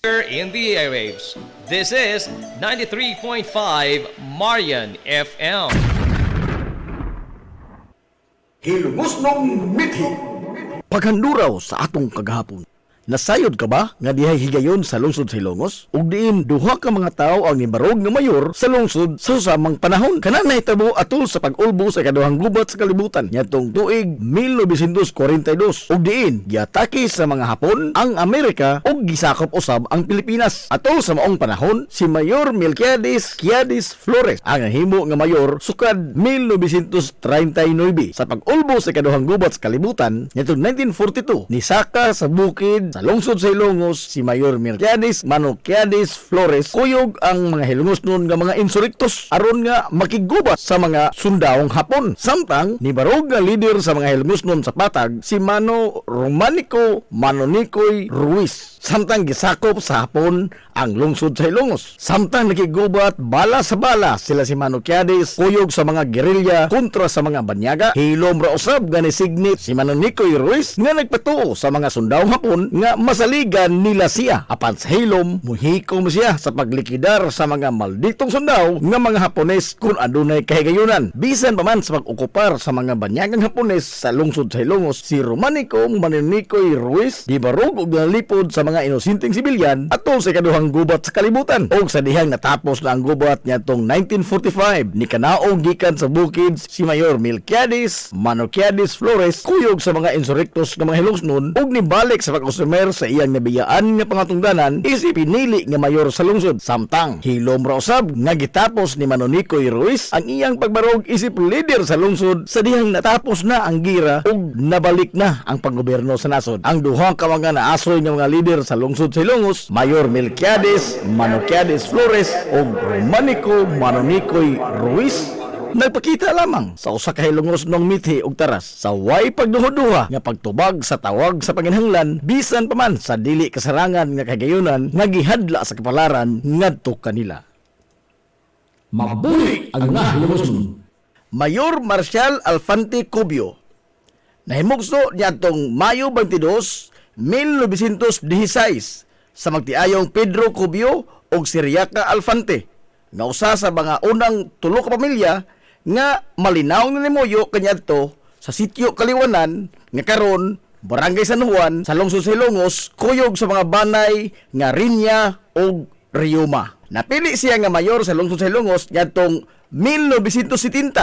in the airwaves. This is 93.5 Marian FM. Hilungusnong mithi. Paghanduraw sa atong kagahapon. Nasayod ka ba nga dihay higayon sa lungsod sa Ilongos? Ug diin duha ka mga tawo ang nibarog nga mayor sa lungsod sa susamang panahon. Kana nahitabo atol sa pag-ulbo sa ikaduhang gubat sa kalibutan ngadtong tuig 1942. Ug diin giatake sa mga Hapon ang Amerika ug gisakop usab ang Pilipinas. Atol sa maong panahon, si Mayor Melquiades Quiades Flores ang himo nga mayor sukad 1939 sa pag-ulbo sa ikaduhang gubat sa kalibutan ngadtong 1942. Nisaka sa bukid sa lungsod sa Ilongos si Mayor Melquiades Quiades Flores kuyog ang mga hilungosnon nga mga insurrektos aron nga makigubat sa mga sundawong Hapon. Samtang nibarog nga leader sa mga hilungosnon sa patag si Mano Romanico Manonicoy Ruiz. Samtang gisakop sa Hapon ang lungsod sa Ilongos. Samtang nakigubat bala sa bala sila si Mano Quiades kuyog sa mga gerilya kontra sa mga banyaga. Hilom ra usab nga nisignit si Manonicoy Ruiz nga nagpatuo sa mga sundawong Hapon nga masaligan nila siya. Apan sa hilom, muhikom siya sa paglikidar sa mga malditong sundaw nga mga Hapones kung adunay kahigayunan. Bisan pa man sa pag-okupar sa mga banyagang Hapones sa lungsod sa Ilongos, si Romanico Manonicoy Ruiz di barog og nalipod sa mga inosinteng sibilyan atol sa ikaduhang gubat sa kalibutan. Og sa dihang natapos na ang gubat niya tong 1945 ni kanaog gikan sa bukid si Mayor Melquiades Quiades Flores kuyog sa mga insurrektos nga mga hilungsnon ug nibalik sa pag-usumer sa iyang nabiyaan nga pangatungdanan isip pinili nga mayor sa lungsod. Samtang hilom ra usab nga gitapos ni Manonicoy Ruiz ang iyang pagbarog isip leader sa lungsod sa dihang natapos na ang gira ug nabalik na ang panggobyerno sa nasod. Ang duha ka mga naasoy nga mga leader sa lungsod sa Ilongos, Mayor Melquiades Quiades Flores ug Romanico Manonicoy Ruiz, nagpakita lamang sa usa ka hilungosnong mithi ug taras sa way pagduha-duha nga pagtubag sa tawag sa panginahanglan bisan pa man sa dili kasarangan nga kagayunan nga gihadla sa kapalaran ngadto kanila. Mabuhi ang mga hilungusnon. Mayor Marcial Alfante Cubio nahimugso niadtong Mayo 22, 1916 sa magtiayong Pedro Cubio ug Siriaca Alfante nga usa sa mga unang tulo ka pamilya nga malinaw na nimuyo kaniadto sa sitio Kaliwanan nga karon Barangay San Juan sa lungsod sa Ilongos kuyog sa mga banay nga Riña ug Riuma. Napili siya nga mayor sa lungsod sa Ilongos niadtong 1970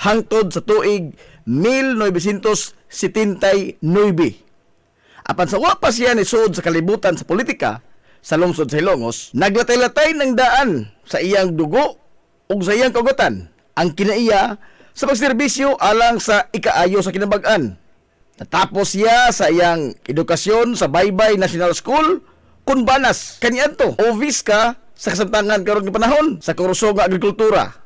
hangtod sa tuig 1979. Apan sa wa pa siya nisud sa kalibutan sa politika sa lungsod sa Ilongos, naglatay-latay ng daan sa iyang dugo ug sa iyang kagutан ang kinaiya sa pagserbisyo alang sa ikaayo sa kinabag-an. Natapos siya sa iyang edukasyon sa Baybay National School Kunbanas kaniadto o Visca sa kasamtangan karon nga panahon sa kurso nga agrikultura.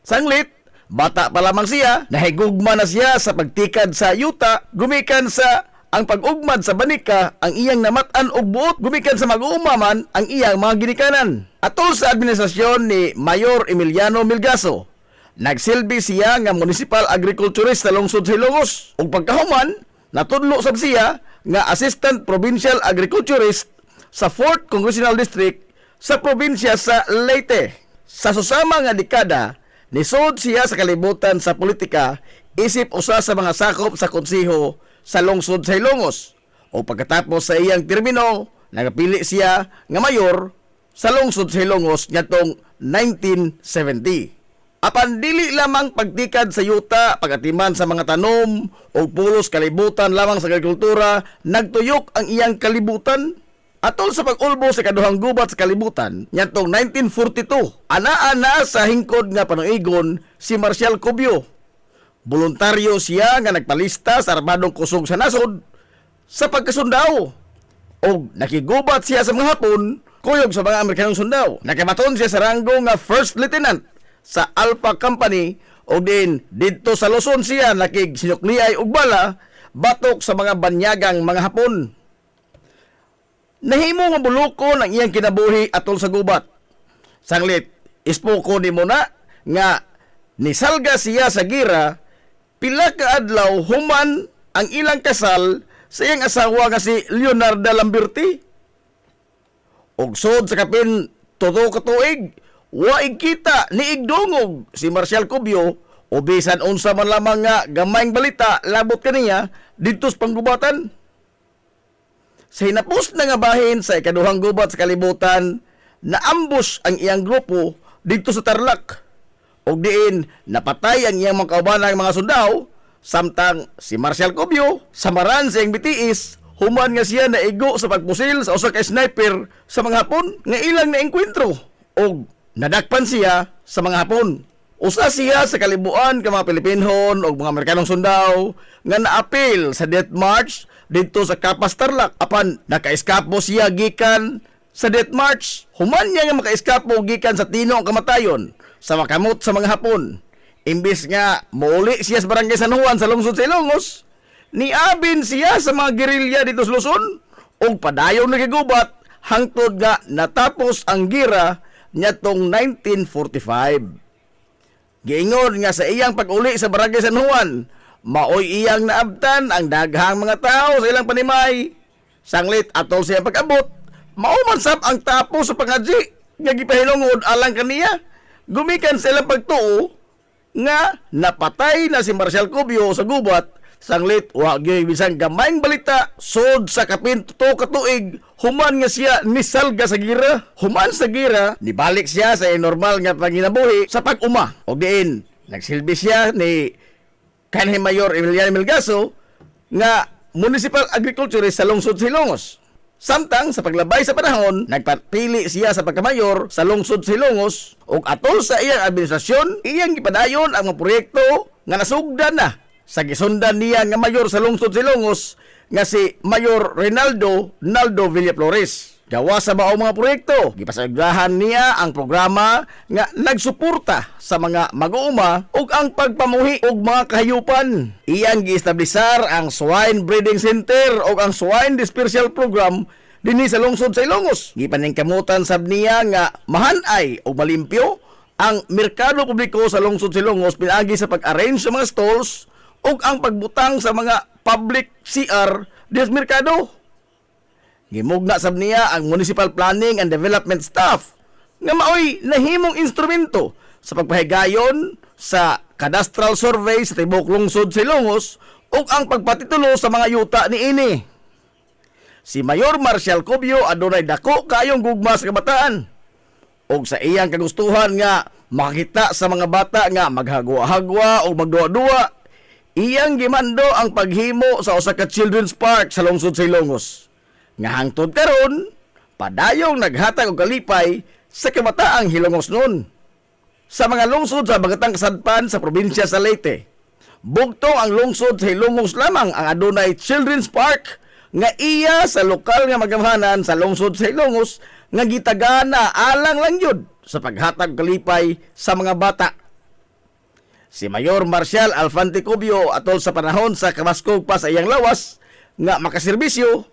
Sanglit, bata pa lamang siya, nahigugma na siya sa pagtikad sa yuta gumikan sa ang pag-ugmad sa banika ang iyang namatan og buot gumikan sa mag-uumaman ang iyang mga ginikanan. Atol sa administrasyon ni Mayor Emiliano Milgaso, nagsilbi siya nga municipal agriculturist sa lungsod sa Ilongos. Ug pagkahuman, natudlo sab siya nga assistant provincial agriculturist sa 4th Congressional District sa probinsya sa Leyte. Sa susama nga dekada, nisod siya sa kalibutan sa politika isip usa sa mga sakop sa konseho sa lungsod sa Ilongos. O pagkatapos sa iyang termino, nagapili siya nga mayor sa lungsod sa Ilongos ngadtong 1970. Apan dili lamang pagtikad sa yuta, pagatiman sa mga tanom o pulos kalibutan lamang sa agrikultura, nagtuyok ang iyang kalibutan. Atol sa pag-ulbo sa kaduhang gubat sa kalibutan, ngadtong 1942, ana-ana sa hingkod nga panuigon si Marcial Cubio. Voluntaryo siya nga nagpalista sa armadong kusog sa nasod sa pagkasundao. O nakigubat siya sa mga Hapon kuyog sa mga Amerikanong sundaw. Nakabaton siya sa ranggo nga First Lieutenant sa Alpha Company o din dito sa Luzon siya nakigsinukliay og bala batok sa mga banyagang mga Hapon. Nahimo nga buloko ng iyang kinabuhi atol sa gubat. Sanglit, ispoko ni mo na nga nisalga siya sa gira pila ka adlaw human ang ilang kasal sa iyang asawa nga si Leonarda Lamberti. Og sod sa kapin tuto ka tuig, waig kita ni igdungog si Marcial Cubio o bisan unsa man lamang nga gamayng balita labot kaniya didto sa panggubatan. Sa hinapos na nga bahin sa ikaduhang gubat sa kalibutan, naambush ang iyang grupo dito sa Tarlac. Og diin napatay ang iyang mga kaubanang mga sundao, samtang si Marcial Cubio samaran sa iyang bitiis, human nga siya naigo sa pagpusil sa usa ka sniper sa mga Hapon nga ilang naengkwentro og nadakpan siya sa mga Hapon. Usa siya sa kalibuan ka mga Pilipinhon o mga Amerikanong sundao nga naapil sa death march dito sa Kapas Tarlac apan naka-eskapo siya gikan sa death march. Human niya nga maka-eskapo gikan sa tino ang kamatayon sa makamot sa mga Hapon. Imbis nga muuli siya sa barangay San Juan sa lungsod sa Ilongos, niabin siya sa mga gerilya dito sa Luzon ug padayon nagigubat hangtod nga natapos ang gira niadtong 1945. Giingon nga sa iyang pag-uli sa barangay San Juan, maoy iyang naabtan ang daghang mga tao sa ilang panimay. Sanglit atol siya pag-abot, maumansap ang tapos sa pangadji nga gipahilungod alang kaniya. Gumikan sa ilang pagtuo nga napatay na si Marcial Cubio sa gubat. Sanglit wa gyud bisan gamayng balita sod sa kapin tuto ka tuig, human nga siya nisalga sa gira. Human sa gira, nibalik siya sa normal nga panginabuhi sa pag-uma. Og diin nagsilbi siya ni kanhi Mayor Emiliano Melgaso nga municipal agriculturist sa lungsod sa Ilongos. Samtang sa paglabay sa panahon, nagpapili siya sa pagkamayor sa lungsod sa Ilongos ug atol sa iyang administrasyon, iyang gipadayon ang mga proyekto nga nasugdan na sa gisundan niya nga mayor sa lungsod sa Ilongos nga si Mayor Reynaldo Naldo Villaflores. Gawa sa maong mga proyekto, gipasagdahan niya ang programa nga nagsuporta sa mga mag-uuma ug ang pagpamuhi og mga kahayupan. Iyang giestablisar ang Swine Breeding Center ug ang Swine Dispersal Program dinhi sa lungsod sa Ilongos. Gipaningkamutan sab niya nga mahanay ug malimpyo ang merkado publiko sa lungsod sa Ilongos pinaagi sa pag-arrange sa mga stalls ug ang pagbutang sa mga public CR diha sa merkado. Gimugna sab niya ang Municipal Planning and Development Staff nga maoy nahimong instrumento sa pagpahigayon sa cadastral survey sa tibok lungsod sa Ilongos ug ang pagpatitulo sa mga yuta niini. Si Mayor Marcial Cubio adunay dako kaayong gugma sa kabataan ug sa iyang kagustuhan nga makita sa mga bata nga maghagwa-hagwa o magduwa-duwa, iyang gimando ang paghimo sa usa ka children's park sa lungsod sa Ilongos. Nga hangtod karon, padayong naghatag og kalipay sa kabataang Hilongos noon. Sa mga lungsod sa Bagatang Kasadpan sa probinsya sa Leyte, bugto ang lungsod sa Hilongos lamang ang adunay children's park nga iya sa lokal nga magamhanan sa lungsod sa Hilongos nga gitagana alang lang yun sa paghatag kalipay sa mga bata. Si Mayor Marcial Alfante Cubio atol sa panahon sa kamaskog pa sa iyang lawas nga makaserbisyo,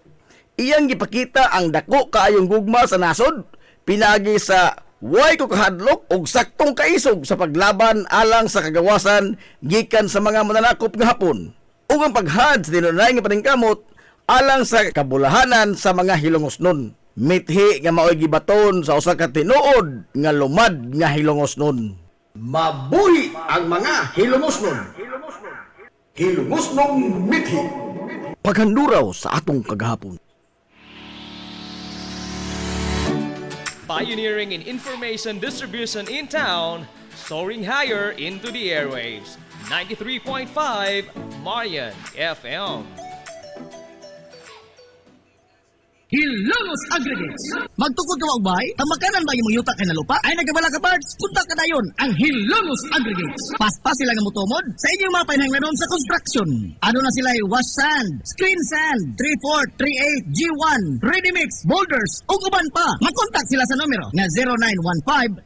iyang gipakita ang dako kaayong gugma sa nasod pinagi sa way ko kahadlok og saktong kaisog sa paglaban alang sa kagawasan gikan sa mga mananakop nga Hapon ug ang paghad sa tinunay nga paningkamot alang sa kabulahanan sa mga Hilongos nun. Mithi nga maoy gibaton sa usa ka tinuod nga lumad nga Hilongos nun. Mabuhi ang mga Hilongos nun. Hilongos nung mithi. Paghanduraw sa atong kagahapon. Pioneering in information distribution in town, soaring higher into the airwaves. 93.5 Marian FM. Hilongos Aggregates. Magtukod ka ba ubay? Tamakanan ba yung yuta kay na lupa? Ay nagabala ka parts? Punta ka dayon ang Hilongos Aggregates. Paspas sila nga motomod sa inyong mga panahanglanon sa construction. Ano na sila wash sand, screen sand, 3-4, 3-8, G1, ready mix, boulders, ug uban pa. Makontak sila sa numero nga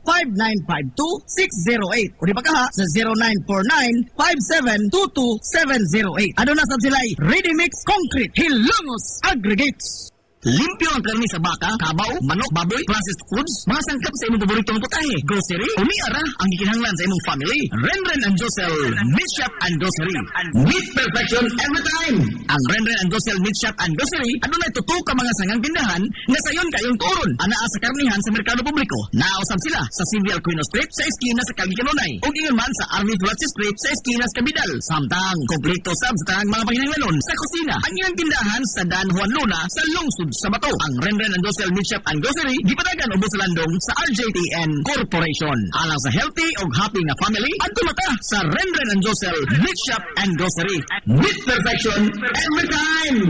0915-5952-608 o di ba ka ha sa 0949-5722-708. Ano na sab sila ready mix concrete Hilongos Aggregates. Limpyo ang karne sa baka, kabaw, manok, baboy, processed foods, mga sangkap sa imong paboritong putahe, grocery, umiara ang gikinahanglan sa imong family. Renren and Josel Meat Shop and Grocery. Meat perfection every time. Ang Renren and Josel Meat Shop and Grocery adunay tutok ka mga sangang tindahan nga sayon kayong turon anaa sa karnihan sa merkado publiko. Nausab sila sa Civil Aquino Street sa eskina sa Calgicanonay ug ingon man sa RV Flatch Street sa eskina sa Cabidal. Samtang kompleto sab sa tanang mga panginahanglanon sa kusina. Ang ilang tindahan sa Dan Juan Luna sa lungsod sa Bato. Ang Renren and Josel Meat Shop and Grocery gipadagan ubos sa landong sa RJTN Corporation. Alang sa healthy ug happy nga family, adto mata sa Renren and Josel Meat Shop and Grocery. Meat perfection every time.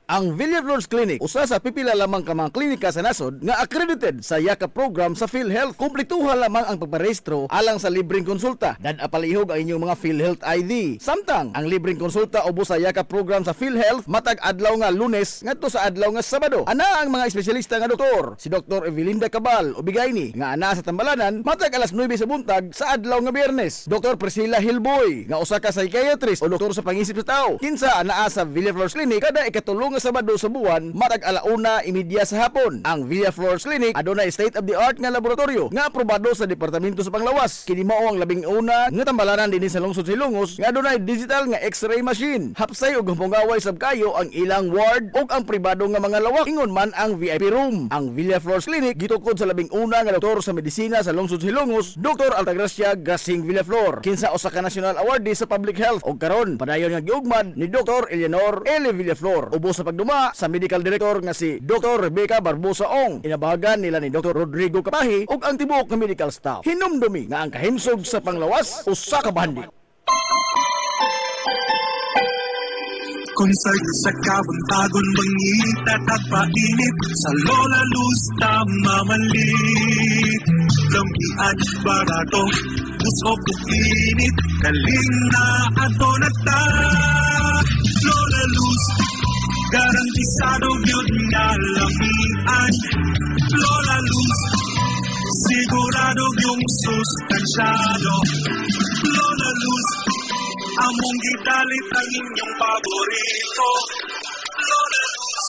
Ang Villaflores Clinic, usa sa pipila lamang ka mga klinika sa nasod nga accredited sa YAKA program sa PhilHealth. Kumpletuha lamang ang pagparehistro alang sa libreng konsulta. Palihog ang inyong mga PhilHealth ID. Samtang ang libreng konsulta ubos sa YAKA program sa PhilHealth matag adlaw nga Lunes ngadto sa adlaw nga Sabado. Ana ang mga espesyalista nga doktor, si Dr. Evelinda Cabal Ubigayni nga ana sa Tambalanan matag alas 9 sa buntag sa adlaw nga Biyernes. Dr. Priscilla Hilboy nga usa ka psychiatrist o doktor sa pangisip sa tao. Kinsa anaa sa Villaflores Clinic kada ikatulong nga Sabado sa buwan matag alauna imidya sa hapon. Ang Villaflores Clinic adunay state of the art nga laboratorio nga aprobado sa Departamento sa Panglawas. Kini mao ang labing una nga tambalanan dinhi sa lungsod Silongos nga adunay digital nga X-ray machine. Hapsay ug humpungaway sab kayo ang ilang ward ug ang pribado nga mga lawak. Ingon man ang VIP room. Ang Villaflores Clinic gitukod sa labing una nga doktor sa medisina sa lungsod Silongos, Dr. Altagracia Gasing Villaflor. Kinsa usa ka national awardee sa public health ug karon padayon nga giugmad ni Dr. Eleanor L. Villaflor. Ubos sa pagduma sa medical director nga si Dr. Rebecca Barbosa Ong. Inabahagan nila ni Dr. Rodrigo Kapahi ug ang tibuok nga medical staff. Hinumdumi nga ang kahimsog sa Panglawas usa ka bandi. Konsert sa kabuntagon mangita tagpainit sa Lola Luz tamamalit lampian barato usok init kaling na ato na ta Lola Luz garantisado yun nga lamian Lola Luz sigurado yung sustansyado Lola Luz among gidalit ang inyong paborito Lola Luz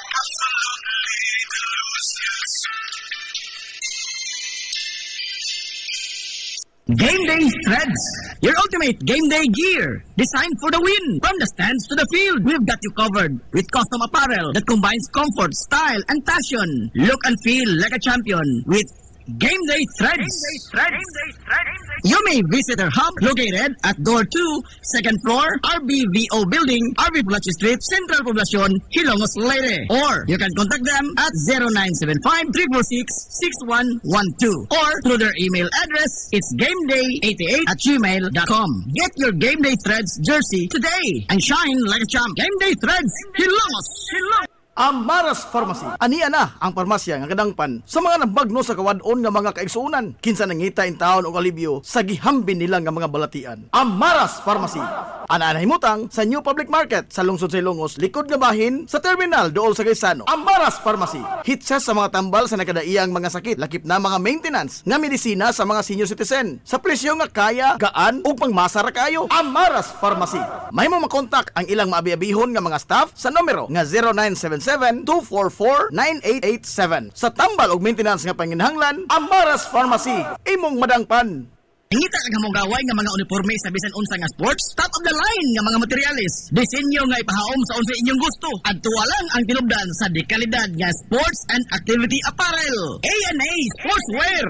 absolutely delicious. Game Day Threads, your ultimate game day gear, designed for the win. From the stands to the field, we've got you covered with custom apparel that combines comfort, style, and passion. Look and feel like a champion with Game Day Threads. You may visit our hub located at Door 2, second floor, RBVO Building, RV Flatch Street, Central Poblacion, Hilongos, Leyte. Or you can contact them at 0975-346-6112 or through their email address, it's gameday88@gmail.com. Get your Game Day Threads jersey today and shine like a champ. Game Day Threads, Hilongos. Amaras Pharmacy. Ania na ang parmasya nga kadangpan sa mga nabagno sa kawadon nga mga kaigsuunan. Kinsa nangita in taon og alibyo sa gihambin nila nga mga balatian. Amaras Pharmacy. Ana himutang sa New Public Market sa lungsod sa Ilongos, likod nga bahin sa terminal dool sa Gaisano. Amaras Pharmacy. Hitsa sa mga tambal sa nakadaiyang mga sakit, lakip na mga maintenance nga medisina sa mga senior citizen. Sa presyo nga kaya, gaan ug pangmasara kayo. Amaras Pharmacy. May mo makontak ang ilang maabi-abihon nga mga staff sa numero nga 0977-244-9887. Sa tambal og maintenance nga panginahanglan, Amaras Pharmacy. Imong madangpan. Ngita kag hamugaway nga mga uniforme sa bisan unsa nga sports, top of the line nga mga materyales. Disenyo nga ipahaom sa unsa inyong gusto. Adto lang ang tinubdan sa dekalidad nga sports and activity apparel. A&A Sportswear.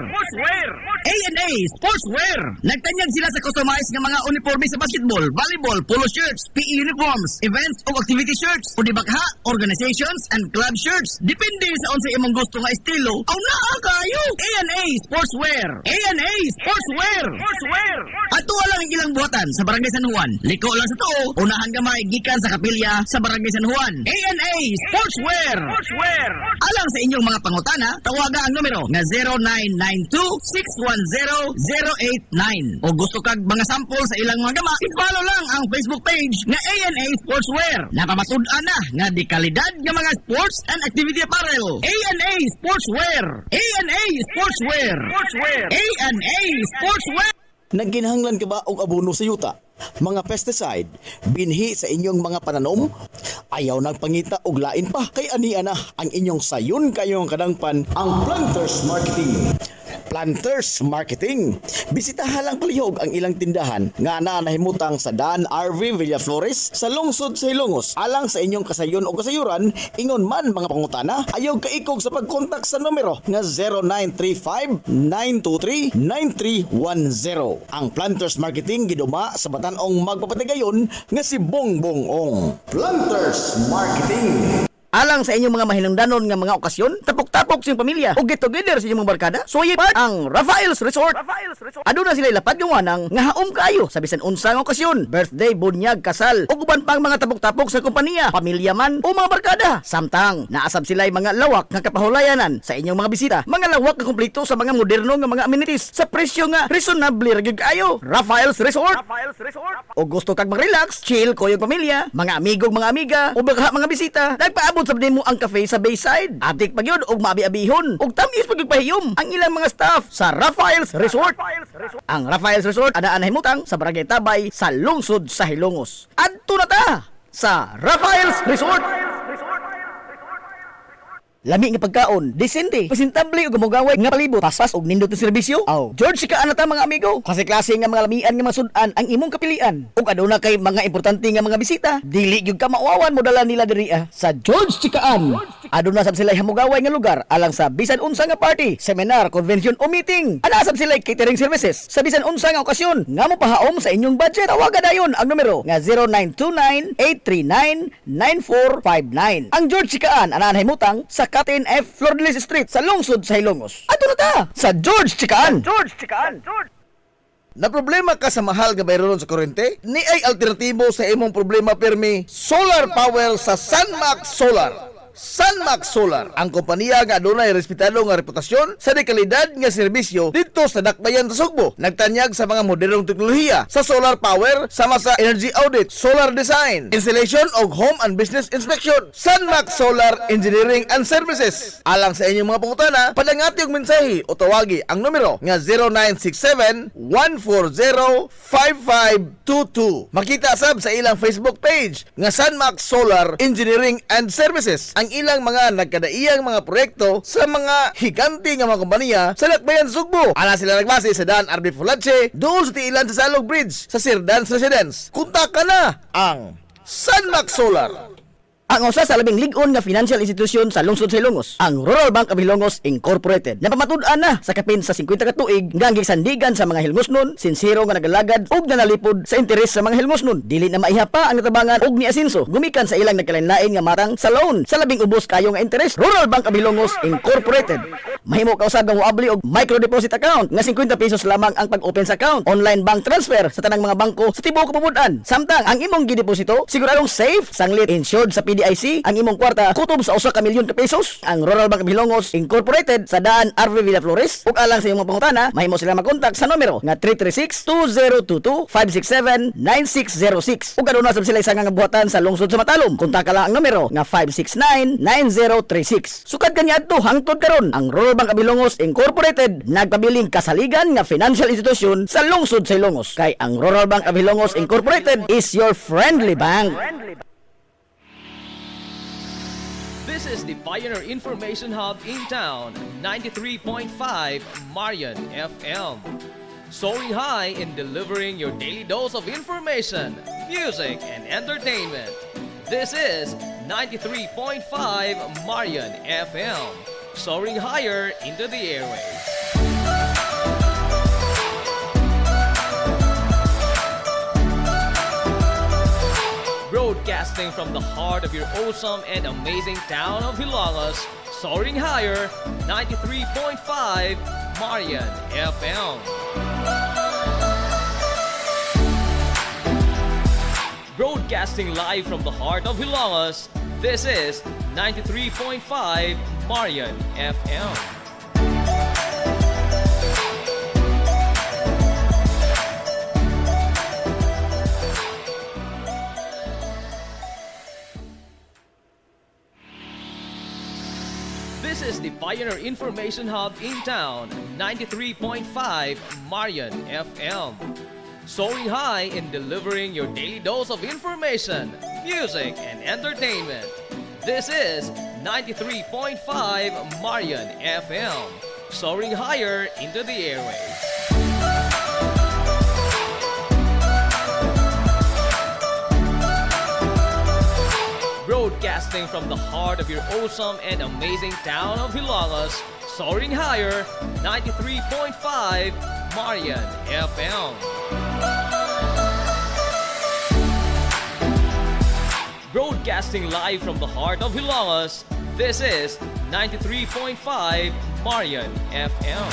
A&A Sportswear. Nagtanyag sila sa customized nga mga uniforme sa basketball, volleyball, polo shirts, PE uniforms, events o activity shirts, o dibagha, organizations and club shirts. Depende sa unsa imong gusto nga estilo. Aw naa kayo. A&A Sportswear. A&A Sportswear. Ato lang ang ilang buhatan sa Barangay San Juan. Liko lang sa tuo, unahan gamay gikan sa kapilya sa Barangay San Juan. A&A Sportswear. Alang sa inyong mga pangutana, tawaga ang numero nga 0992-610-089. O gusto kag mga sample sa ilang mga gama, i-follow lang ang Facebook page nga A&A Sportswear. Napamatud-an na nga di kalidad nga mga sports and activity apparel. A&A Sportswear. A&A Sportswear. A&A Sportswear. Nagginahanglan ka ba og abono sa yuta? mga pesticide, binhi sa inyong mga pananom, ayaw nagpangita og lain pa kay ania na ang inyong sayon kayong kadangpan ang Planters Marketing. Planters Marketing. Bisitahan lang palihog ang ilang tindahan nga nahimutang sa Dan RV Villaflores sa lungsod sa Ilongos. Alang sa inyong kasayon o kasayuran, ingon man mga pangutana, ayaw kaikog sa pagkontak sa numero nga 0935-923-9310. Ang Planters Marketing giduma sa batanong magpapatigayon nga si Bongbong Ong. Planters Marketing. Alang sa inyong mga mahinungdanon nga mga okasyon, tapok-tapok sa inyong pamilya o get together sa inyong mga barkada, suway part ang Rafael's Resort. Aduna sila lapat yung wanang nga haom kayo sa bisan unsang okasyon, birthday, bunyag, kasal, o uban pang mga tapok-tapok sa kompanya, pamilya man o mga barkada. Samtang naasab sila mga lawak nga kapahulayanan sa inyong mga bisita, mga lawak nga kumpleto sa mga moderno nga mga amenities sa presyo nga reasonable ra gyud kayo. Rafael's Resort. O gusto kag mag-relax, chill ko yung pamilya, mga amigong mga amiga o baka mga bisita, nagpaabot sa mo ang cafe sa Bayside. Atik pa yun og maabi-abihon ug tamis pagpahiyom ang ilang mga staff sa Rafael's Resort. Ang Rafael's Resort adaan himutang sa Barangay Tabay sa lungsod sa Hilongos. Adto na ta sa Rafael's Resort. Lami nga pagkaon, disente, presentable ug gumugaway nga palibot, paspas og nindot nga serbisyo. Aw, George ka ana ta mga amigo. Klase-klase nga mga lamian nga masud-an ang imong kapilian. Ug aduna kay mga importante nga mga bisita, dili gyud ka mauawan mo dala nila diri sa George Chikaan. Aduna sab sila hamugaway nga lugar alang sa bisan unsa nga party, seminar, convention o meeting. Ana sab sila catering services sa bisan unsa nga okasyon nga mopahaom sa inyong budget. Tawagan dayon ang numero nga 0929-839-9459. Ang George Chikaan ana himutang sa Katin F. Flordelis Street sa lungsod sa Hilongos. Ato na ta sa George Chikaan. Na problema ka sa mahal nga bayron sa kuryente? Ni ay alternatibo sa imong problema permi solar power sa Sunmax Solar. Sunmax Solar, ang kompanya nga adunay respetado nga reputasyon sa dekalidad nga serbisyo dito sa Dakbayan sa Sugbo. Nagtanyag sa mga modernong teknolohiya sa solar power sama sa energy audit, solar design, installation og home and business inspection. Sunmax Solar Engineering and Services. Alang sa inyong mga pangutana, padangati og mensahe o tawagi ang numero nga 0967-140-5522. Makita sab sa ilang Facebook page nga Sunmax Solar Engineering and Services ang ilang mga nagkadaiyang mga proyekto sa mga higanti nga mga kompanya sa Dakbayan Sugbo. Ana sila nagbase sa Dan RB Fulache, doon sa tiilan sa Salog Bridge sa Sirdans Residence. Kunta ka na ang Sunmax Solar. Ang usa sa labing lig-on nga financial institution sa lungsod sa Hilongos, ang Rural Bank of Hilongos Incorporated. Napamatud-an na sa kapin sa 50 ka tuig nga gisandigan sa mga Hilongosnon, sinsero nga nagalagad ug nanalipod sa interes sa mga Hilongosnon. Dili na maiha pa ang natabangan og ni asenso gumikan sa ilang nagkalain-lain nga matang sa loan sa labing ubos kayo nga interes. Rural Bank of Hilongos Incorporated. Mahimo ka usab nga moabli og micro deposit account nga 50 pesos lamang ang pag-open sa account. Online bank transfer sa tanang mga bangko sa tibuok kapamud-an. Samtang ang imong gideposito siguradong safe, sanglit, insured sa PDIC ang imong kwarta kutob sa 1 ka milyon ka pesos. Ang Rural Bank of Hilongos Incorporated sa Daan RV Villaflores. Ug alang sa imong pangutana, mahimo sila mag-contact sa numero nga 336-2022-567-9606. Ug aduna sab sila isa nga buhatan sa lungsod sa Matalom. Kontak lang ang numero nga 569-9036. Sukad kaniadto hangtod karon ang Rural Bank of Hilongos Incorporated nagpabiling kasaligan nga financial institution sa lungsod sa Hilongos. Kay ang Rural Bank of Hilongos Incorporated is your friendly bank. This is the Pioneer Information Hub in town, 93.5 Marian FM. Soaring high in delivering your daily dose of information, music, and entertainment. This is 93.5 Marian FM. Soaring higher into the airwaves. Broadcasting from the heart of your awesome and amazing town of Hilongos, soaring higher, 93.5 Marian FM. Broadcasting live from the heart of Hilongos, this is 93.5 Marian FM. This is the Pioneer Information Hub in town, 93.5 Marian FM. soaring high in delivering your daily dose of information, music, and entertainment. This is 93.5 Marian FM, soaring higher into the airwaves. Broadcasting from the heart of your awesome and amazing town of Hilangas, soaring higher, 93.5 Marian FM. Broadcasting live from the heart of Hilangas, this is 93.5 Marian FM.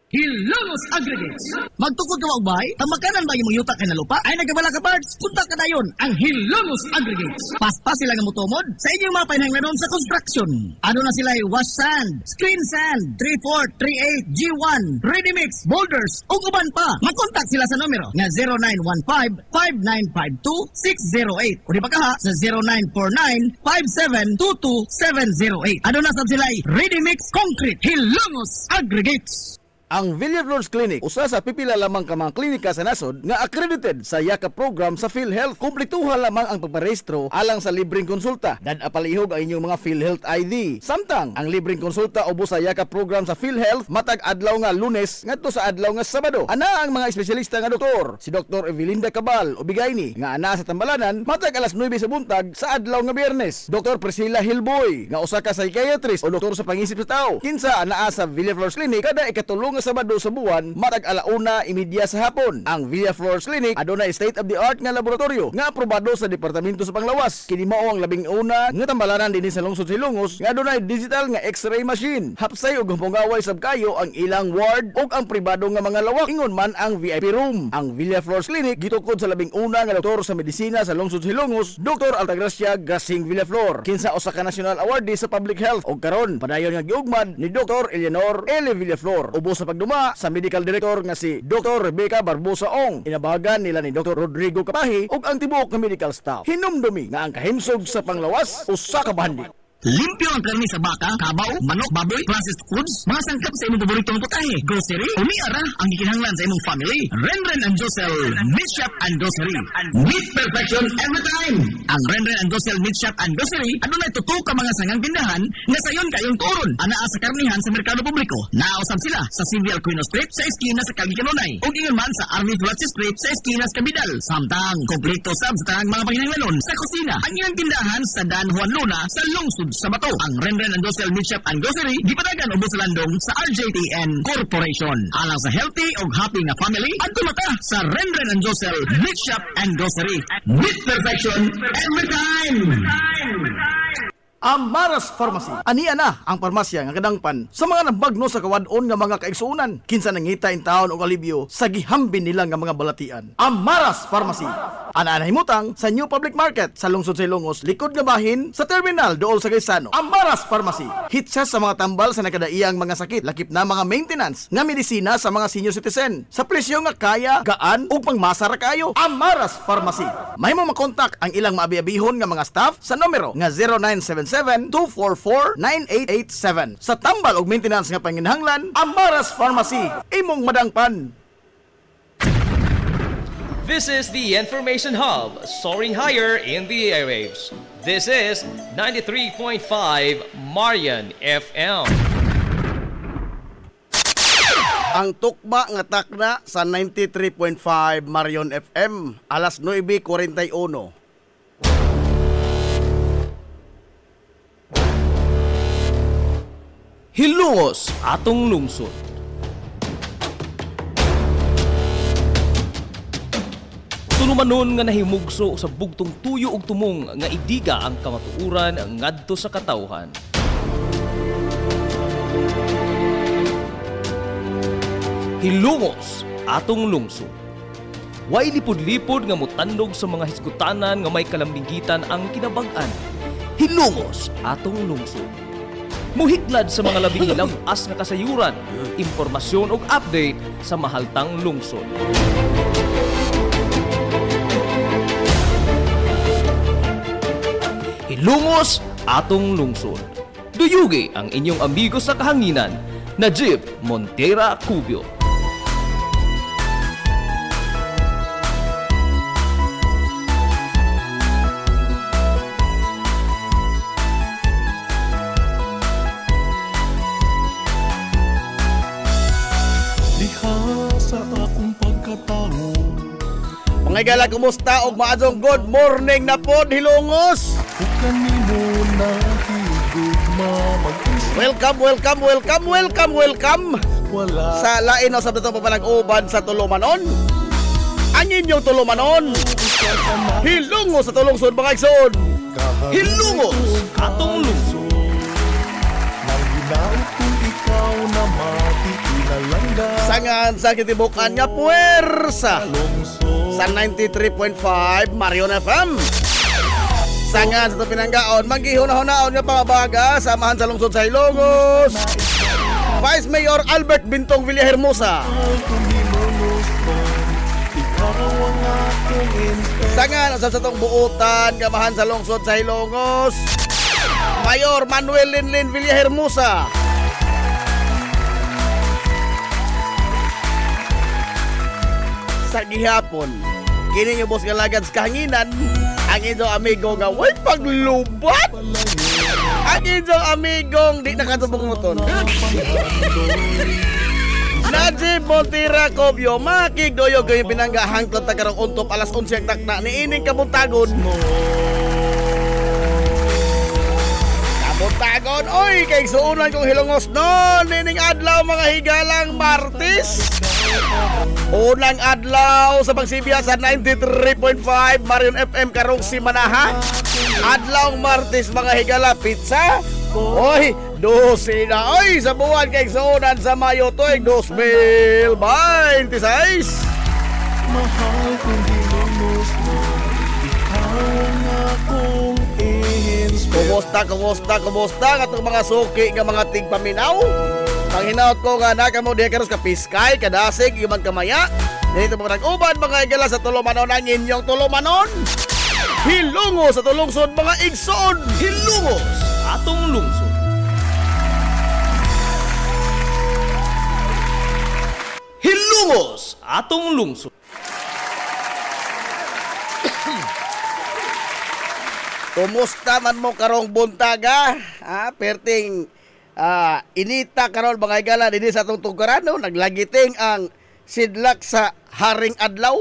Hilongos Aggregates. Magtukod ka ba? Ang makanan ba yung yuta kay na lupa? Ay nagabala ka parts? Punta ka dayon ang Hilongos Aggregates. Paspas sila nga mutumod sa inyong mga panahanglanon sa construction. Ano na sila wash sand, screen sand, 3/4, 3/8, G1, ready mix, boulders, ug uban pa. Mag-contact sila sa numero nga 0915-5952-608 o di ba ka ha sa 0949-5722-708. Ano na sab sila ready mix concrete Hilongos Aggregates. Ang Villaflores Clinic, usa sa pipila lamang ka mga klinika sa nasod nga accredited sa YAKA program sa PhilHealth. Kumpletuha lamang ang pagparehistro alang sa libreng konsulta. Dad-apalihog ang inyong mga PhilHealth ID. Samtang ang libreng konsulta ubos sa YAKA program sa PhilHealth matag adlaw nga Lunes ngadto sa adlaw nga Sabado. Ana ang mga espesyalista nga doktor, si Dr. Evelinda Cabal Ubigayni nga ana sa Tambalanan matag alas 9 sa buntag sa adlaw nga Biyernes. Dr. Priscilla Hilboy nga usa ka psychiatrist o doktor sa pangisip sa tao. Kinsa anaa sa Villaflores Clinic kada ikatulong nga Sabado sa buwan matag 1:30 sa hapon. Ang Villaflores Clinic adunay state-of-the-art nga laboratorio nga aprobado sa Departamento sa Panglawas. Kini mao ang labing una nga tambalanan dinhi sa lungsod Hilongos nga adunay digital nga X-ray machine. Hapsay ug humpungaway sab kayo ang ilang ward ug ang pribado nga mga lawak ingon man ang VIP room. Ang Villaflores Clinic gitukod sa labing una nga doktor sa medisina sa lungsod Hilongos, Dr. Altagracia Grasing Villaflor. Kinsa usa ka national awardee sa public health ug karon padayon nga giugmad ni Dr. Eleanor L. Villaflor. Ubos sa pagduma sa medical director nga si Dr. Rebecca Barbosa Ong. Inabahagan nila ni Dr. Rodrigo Kapahi ug ang tibuok nga medical staff. Hinumdumi nga ang kahimsog sa Panglawas usa ka bahandi. Limpyo ang karne sa baka, kabaw, manok, baboy, processed foods, mga sangkap sa imong paboritong putahe, grocery, umiara ang gikinahanglan sa imong family. Renren and Josel Meat Shop and Grocery. Meat perfection every time. Ang Renren and Josel Meat Shop and Grocery adunay tutok ka mga sangang tindahan nga sayon kayong turon. Anaa sa karnihan sa merkado publiko. Nausab sila sa Civil Quino Street sa eskina sa Kalgikanonay. Ug ingon man sa Army Flats Street sa eskina sa Kabidal. Samtang kompleto sab sa tanang mga panginahanglanon sa kusina. Ang ilang tindahan sa Dan Juan Luna sa lungsod sa Bato. Ang Renren and Josel Meat Shop and Grocery gipadagan ubos sa landong sa RJTN Corporation. Alang sa healthy ug happy nga family adto mata sa Renren and Josel Meat Shop and Grocery. Meat perfection every time. Amaras Pharmacy. Ania na ang parmasya nga kadangpan sa mga nabagno sa kawadon nga mga kaigsuonan. Kinsa nangita in taon og alibyo sa gihambin nila nga mga balatian. Amaras Pharmacy. Ana himutang sa New Public Market sa lungsod sa Ilongos, likod nga bahin sa terminal dool sa Gaisano. Amaras Pharmacy. Hitsa sa mga tambal sa nakadaiyang mga sakit, lakip na mga maintenance nga medisina sa mga senior citizen. Sa presyo nga kaya, gaan ug pangmasara kayo. Amaras Pharmacy. Mahimo makontak ang ilang maabi-abihon nga mga staff sa numero nga 0977-244-9887. Sa tambal ug maintenance nga panginahanglan, Amaras Pharmacy. Imong madangpan. This is the Information Hub, soaring higher in the airwaves. This is 93.5 Marian FM. Ang tukma nga takna sa 93.5 Marion FM, alas 9:41. Hilongos atong lungsod. Tunumanon nga nahimugso sa bugtong tuyo ug tumong nga idiga ang kamatuuran ngadto sa katawhan. Hilongos atong lungsod. Way lipod-lipod nga mutandog sa mga hisgutanan nga may kalambigitan ang kinabag-an. Hilongos atong lungsod. Muhiklad sa mga labing lawas nga kasayuran, impormasyon ug update sa mahaltang lungsod. Hilungos atong lungsod. Duyugi ang inyong amigo sa kahanginan, Najib Montera Cubio. Diha sa akong pagkatao. Mga igala, kumusta? Og maadong good morning na pod, Hilongos! Ug kanimo na higugma mag-isip Welcome wala sa lain o sa datong papanag-uban sa Tulumanon. Ang inyong Tulumanon, Hilongos sa Tulungsod, mga igsoon. Hilongos atong lungsod. Nang ginaot kung ikaw na matikilalangga Sangan sa kitibukan nga puwersa lungsod. sa 93.5 Marion FM. Sangan sa itong pinanggaon, maghihuna-hunaon nga pangabaga, samahan sa lungsod sa Hilongos. Vice Mayor Albert Bintong Villahermosa. Sangan sa itong buutan, gamahan sa lungsod sa Hilongos. Mayor Manuel Linlin Villahermosa. Sa gihapon, kini yung boss kalagad sa kahanginan, ang inyong amigo nga way paglubat. Ang inyong amigong di nakatubong moton. Najib Montera Cubio, makigdoyo kayo pinangga hangtod tagarong untop alas 11 ang takna ni ining kabuntagon. Kabuntagon, oy, kay suunan kong Hilongos no, nining adlaw mga higalang Martes. Unang adlaw sa pagsibiya sa 93.5 Marion FM karong si Manaha. Adlaw Martes mga higala pizza. Oy, 12 na oy sa buwan kay suunan sa Mayo tuig 2026. Mahal kong Hilongos mo, ikaw ang akong Kumusta nga itong mga suki nga mga tigpaminaw? Panghinaot ko nga na kamo diha karos ka piskay, kadasig, yuman kamaya. Dito pa uban mga igala sa Tulumanon ang inyong Tulumanon. Hilungos sa tulungsod mga igsoon. Hilungos atong lungsod. Hilungos atong lungsod. Kumusta man mo karong buntaga? Perting inita karon mga igala dinhi sa atong tugarano, naglagiting ang sidlak sa Haring Adlaw.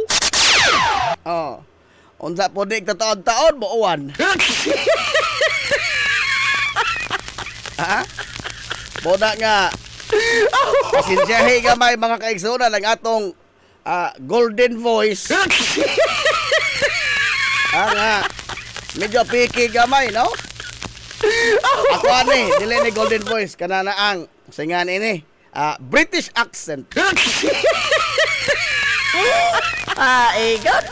Oh. Unsa po di taon-taon mo uwan. Boda nga pasensyahe gamay mga kaigsoon ang atong golden voice. Medyo picky gamay, no? Ako ani, dili ni golden voice kanana ang singan ini. British accent. Egon.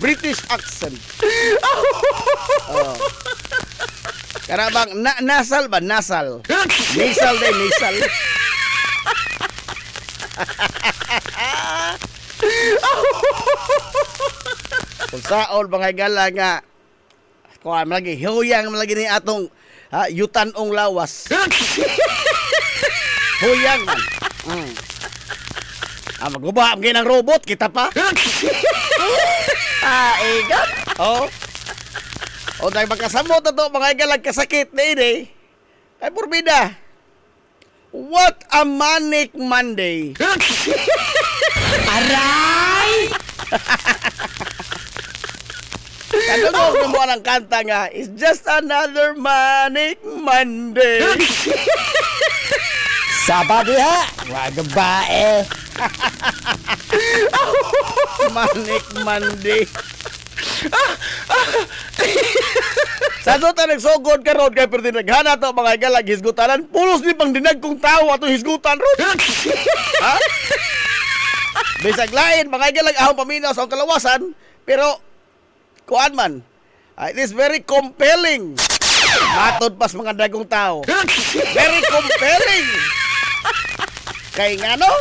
British accent. Karabang nasal ba? Nasal. Nasal day, nasal. Kung saon mga gala nga kuan lagi huyang lagi ni atong yutanong lawas. Huyang man. Maguba ang ginang robot kita pa. Egon. Oh. O dahil magkasamot na to mga galag kasakit na ini. Ay purbida. What a manic Monday. Aray! Kadungog mo ang kanta nga, it's just another manic Monday. Sabado ha, wag bae. Manic Monday. Sa ta nagsugod karon kay perti naghana to mga galag hisgutanan, pulos ni pang dinag kong tao ato hisgutan ron. Ha? Bisag lain mga galag ahong paminaw sa kalawasan, pero kuan man. It is very compelling. Matod pas mga dagong tao. Very compelling. Kay nga no?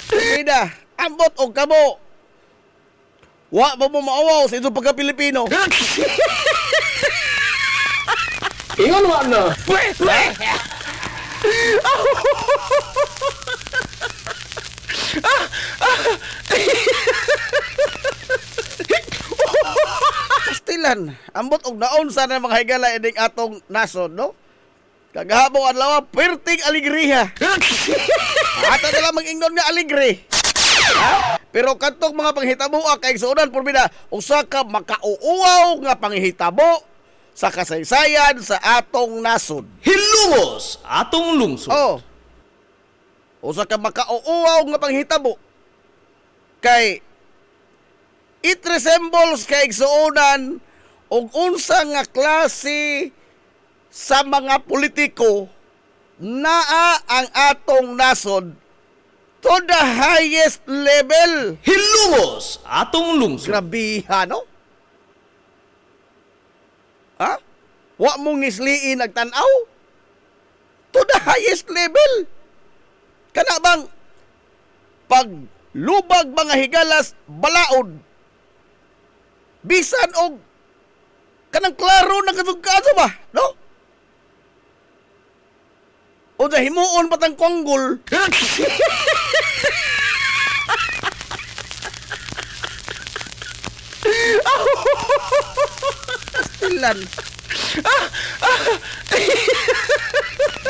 Pida, ambot og kamo. Wa mo maawaw sa inyong pagka-Pilipino. Ingon wa na. Pastilan, ambot og naon sana mga higala ining atong nasod, no? Kagahapon adlaw perting aligriha. Ato nila mag-ingnon nga aligre. Ha? Pero kadtong mga panghitabo kay igsuonan porbida usa ka makauuaw nga panghitabo sa kasaysayan sa atong nasod. Hilumos atong lungsod. Oh. Usa ka makauuaw nga panghitabo kay it resembles kay igsuonan og unsa nga klase sa mga politiko naa ang atong nasod to the highest level. Hilumos atong lungsod. Grabe, no? Ha? Wa mong ngisliin nagtanaw? To the highest level. Kana bang pag lubag mga higalas balaod bisan og kanang klaro na kadugkaso ba, no? O da himuon patang konggol. Pastilan.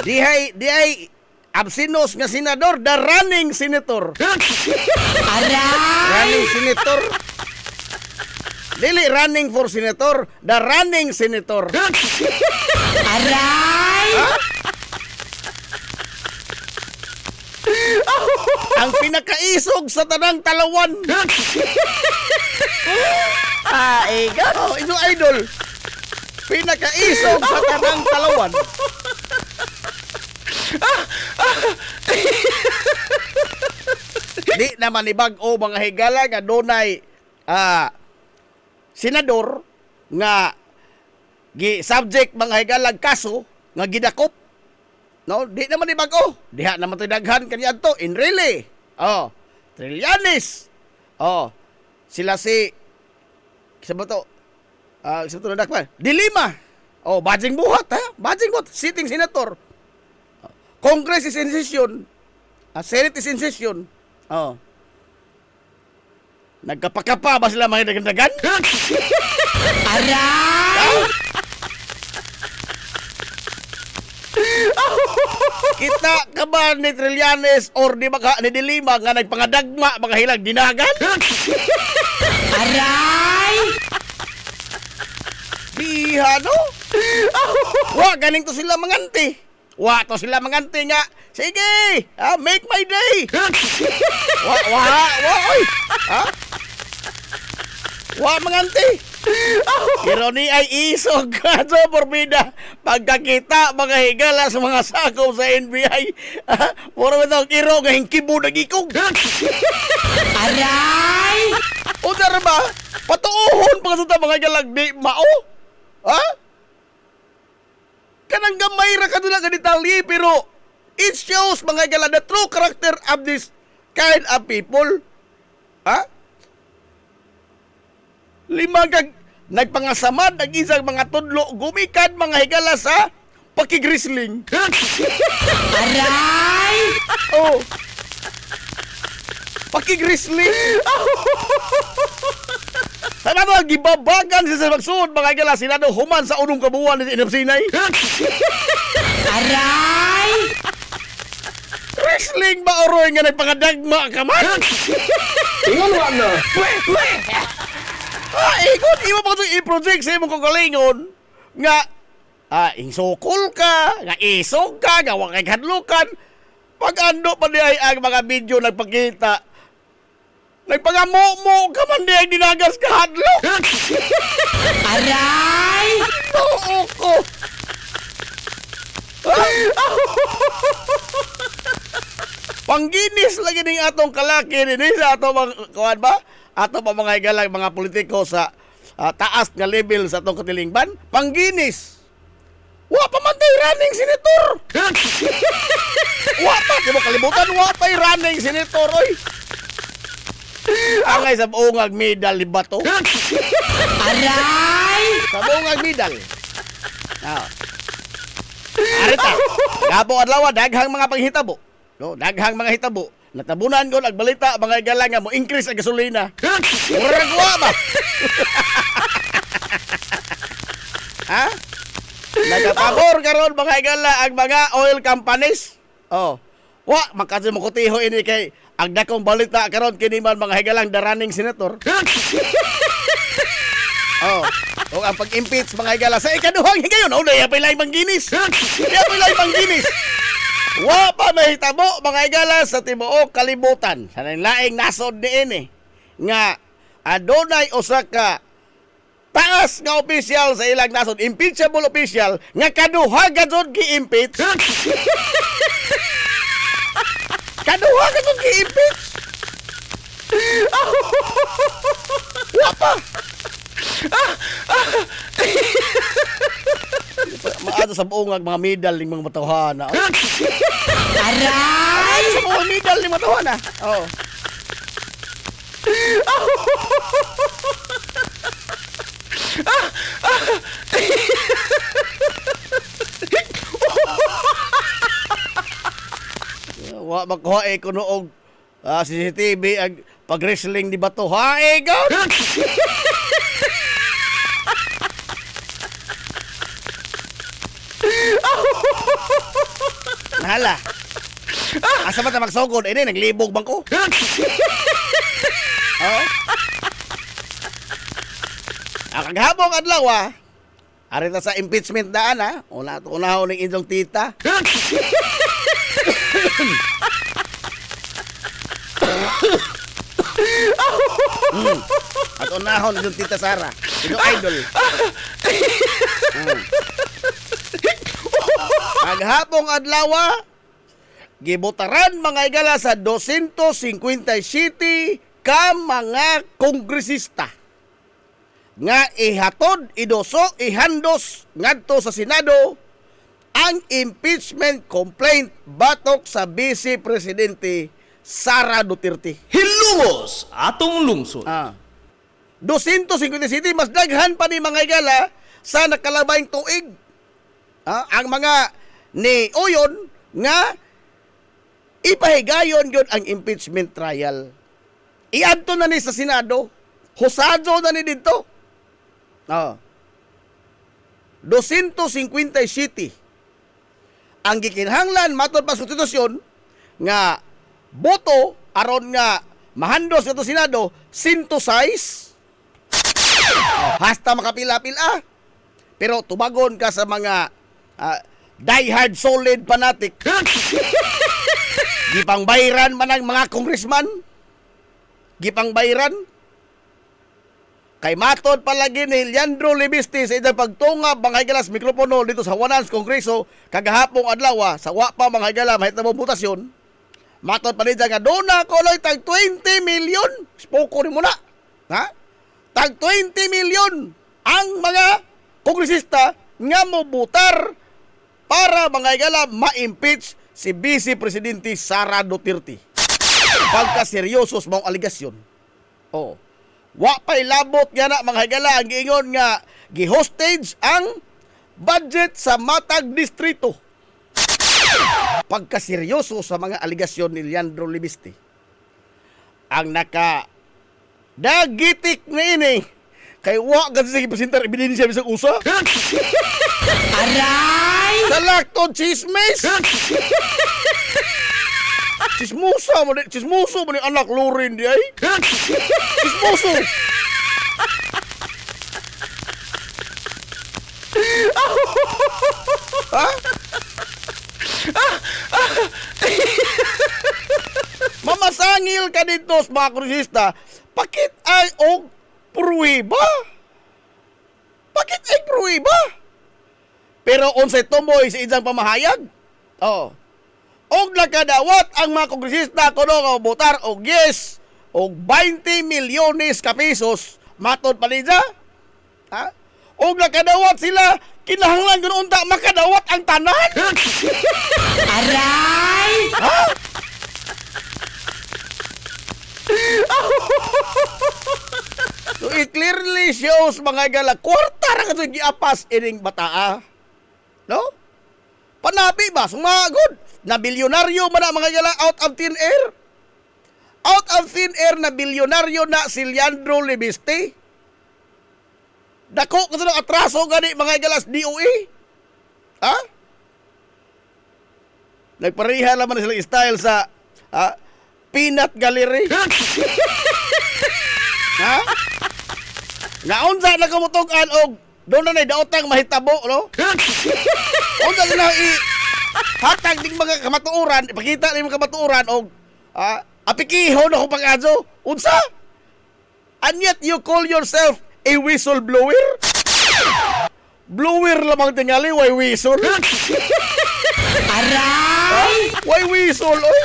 Dihay absinos nga senador, the running senator. Running senator. Dili running for senator, the running senator. Ang pinakaisog sa tanang talawan. Ikaw, ito idol. Pinakaisog sa tanang talawan. Di naman ibag-o mga higala nga donay senador nga subject mga higalag kaso nga gidakop. No, di naman ibag-o. Diha naman tidaghan kaniya to in really. Oh, Trillanes. Oh, sila si kisaba to. Kisaba to nadakpan. Dilima. Oh, Bajing Buhat ha. Bajing Buhat, sitting senator. Congress is in session. Senate is in session. Oh. Nagkapakapa ba sila mga dagan-dagan? Kita ka ba ni Trillanes or di ba ni Dilima nga nagpangadagma mga hilag dinagan? Biha, no? Wa, ganing to sila manganti. Wa, to sila manganti nga. Sige, make my day. Oy. Ha? Wa, manganti. Pero ni ay isog ka so, porbida. Pagkakita, mga higala sa mga sakaw sa NBI. Puro ba ito, kiro, ngahing kibo nagikog. O dara ba? Patuuhon pa sa mga higalag di mao? Ha? Kanang gamay ra kadula ka detalye pero it shows mga higala the true character of this kind of people. Ha? Lima kag nagpangasamad nag-isang mga tudlo gumikan mga higala sa pakigrisling. Oh. Pakigrisling. Sana ba gibabagan siya sa magsuod mga higala sinado human sa unong kabuuan ni Inapsinay. Wrestling ba oroy nga nagpangadagma ka man? Ingon wa na. Ikot, iba pa ito i-project sa imong kagalingon nga, insukol ka, nga isog ka, nga wakay kadlukan. Pag-ando pa niya ang mga video nagpakita, nagpagamu-mu ka man niya dinagas ka hadlok. Oo ko. Pangginis lagi ning atong kalaki din sa atong mga kuwan ba? Ato pa mga higalang mga politiko sa taas nga level sa atong katilingban, pangginis. Wa pa man tay running senator. Wa pa, di mo kalimutan, wa pa'y running senator, oy. Angay sa buongag medal ni Bato. Sa buongag medal. Arita, gabo adlaw daghang mga panghitabo. No, daghang mga hitabo. Natabunan ko nagbalita mga igala nga mo increase ang gasolina. Murag wa ba? Ha? Nagapabor karon mga igala ang mga oil companies. Oh. Wa makasi mo kutiho ini kay ang dakong balita karon kini man mga higalang daraning senator. Oh. O ang pag-impeach mga igala sa ikaduhang higayon, oh, yapay mangginis. Yapay mangginis. Wa pa mahitabo mga igala sa tibuok kalibutan sa laing nasod niini nga adunay usa ka taas nga opisyal sa ilang nasod, impeachable official nga kaduha gadzod gi-impeach. Kaduha gadzod gi-impeach. Wa pa. Maato sa buongag mga medal ning mga matawhana. Aray! Sa mga medal ning matawhana. Oh. Wa makuha ko noog CCTV ang pag-wrestling di bato. Hae ka! Hala. Asa ba ta magsugod? Ini naglibog bang ko? Oh. Ang kaghabong adlaw arita sa impeachment daan unahon ning inyong tita. At unahon inyong tita Sara. Inyong idol. Paghapong adlaw gibutaran mga igala sa 257 ka mga kongresista nga ihatod, idoso, ihandos ngadto sa Senado ang impeachment complaint batok sa Vice Presidente Sara Duterte. Hilumos atong lungsod. 257 mas daghan pa ni mga igala sa nakalabayng tuig. Ang mga ni Uyon nga ipahigayon yun ang impeachment trial. Iadto na ni sa Senado. Husado na ni dito. 257 ang gikinahanglan matod pa sa konstitusyon nga boto aron nga mahandos sa Senado 106. Hasta makapila-pila. Pero tubagon ka sa mga diehard solid fanatic. Gipangbayran man ang mga congressman. Gipangbayran. Kay matod palagi ni Leandro Libiste sa idang pagtungab mga higalas mikropono dito sa Wanans Kongreso kagahapong adlaw sa wa pa mga higala mahitabo butasyon. Matod pa nila nga doon na koloy tag 20 million. Spoko ni mo na. Ha? Tag 20 million ang mga kongresista nga mobutar para mga higala ma-impeach si Vice Presidente Sara Duterte. Pagkaseryosos mong aligasyon. Oh. Wa pa'y labot nga na mga higala ang giingon nga gi-hostage ang budget sa matag distrito. Pagkaseryoso sa mga aligasyon ni Leandro Libiste. Ang naka dagitik na ini kay wa kasi sa gipresentar ebidensya bisag usa. Aray! Salaktod chismis! Chismuso mo ni anak lurin di ay. Chismuso. Ha? Mamasangil ka dito sa mga kongresista. Pakit ay og pruweba. Pakit ay pruweba. Pero unsay tumoy sa ilang pamahayag. Oh. Og nakadawat ang mga kongresista kuno nga botar og yes og 20 milyones ka pesos matod palija. Ha? Og nakadawat sila kinahanglan gud unta makadawat ang tanan. Aray! Ha? So it clearly shows mga gala kwarta ra kadto giapas ining bataa. No? Panabi ba? Sumagod. Na bilyonaryo man na mga higala out of thin air. Out of thin air na bilyonaryo na si Leandro Lebiste. Dako kasi ng atraso gani mga higala sa DOE. Ha? Nagpareha naman na silang style sa peanut gallery. Ha? Naunsa na kamutugan og doon na daotang mahitabo, no? Unsa na hatag ding mga kamatuoran, ipakita ni mga kamatuoran og apikihon ako pag-adso. Unsa? And yet you call yourself a whistleblower? Blower lamang tingali, why whistle? Aray! Why whistle, oy?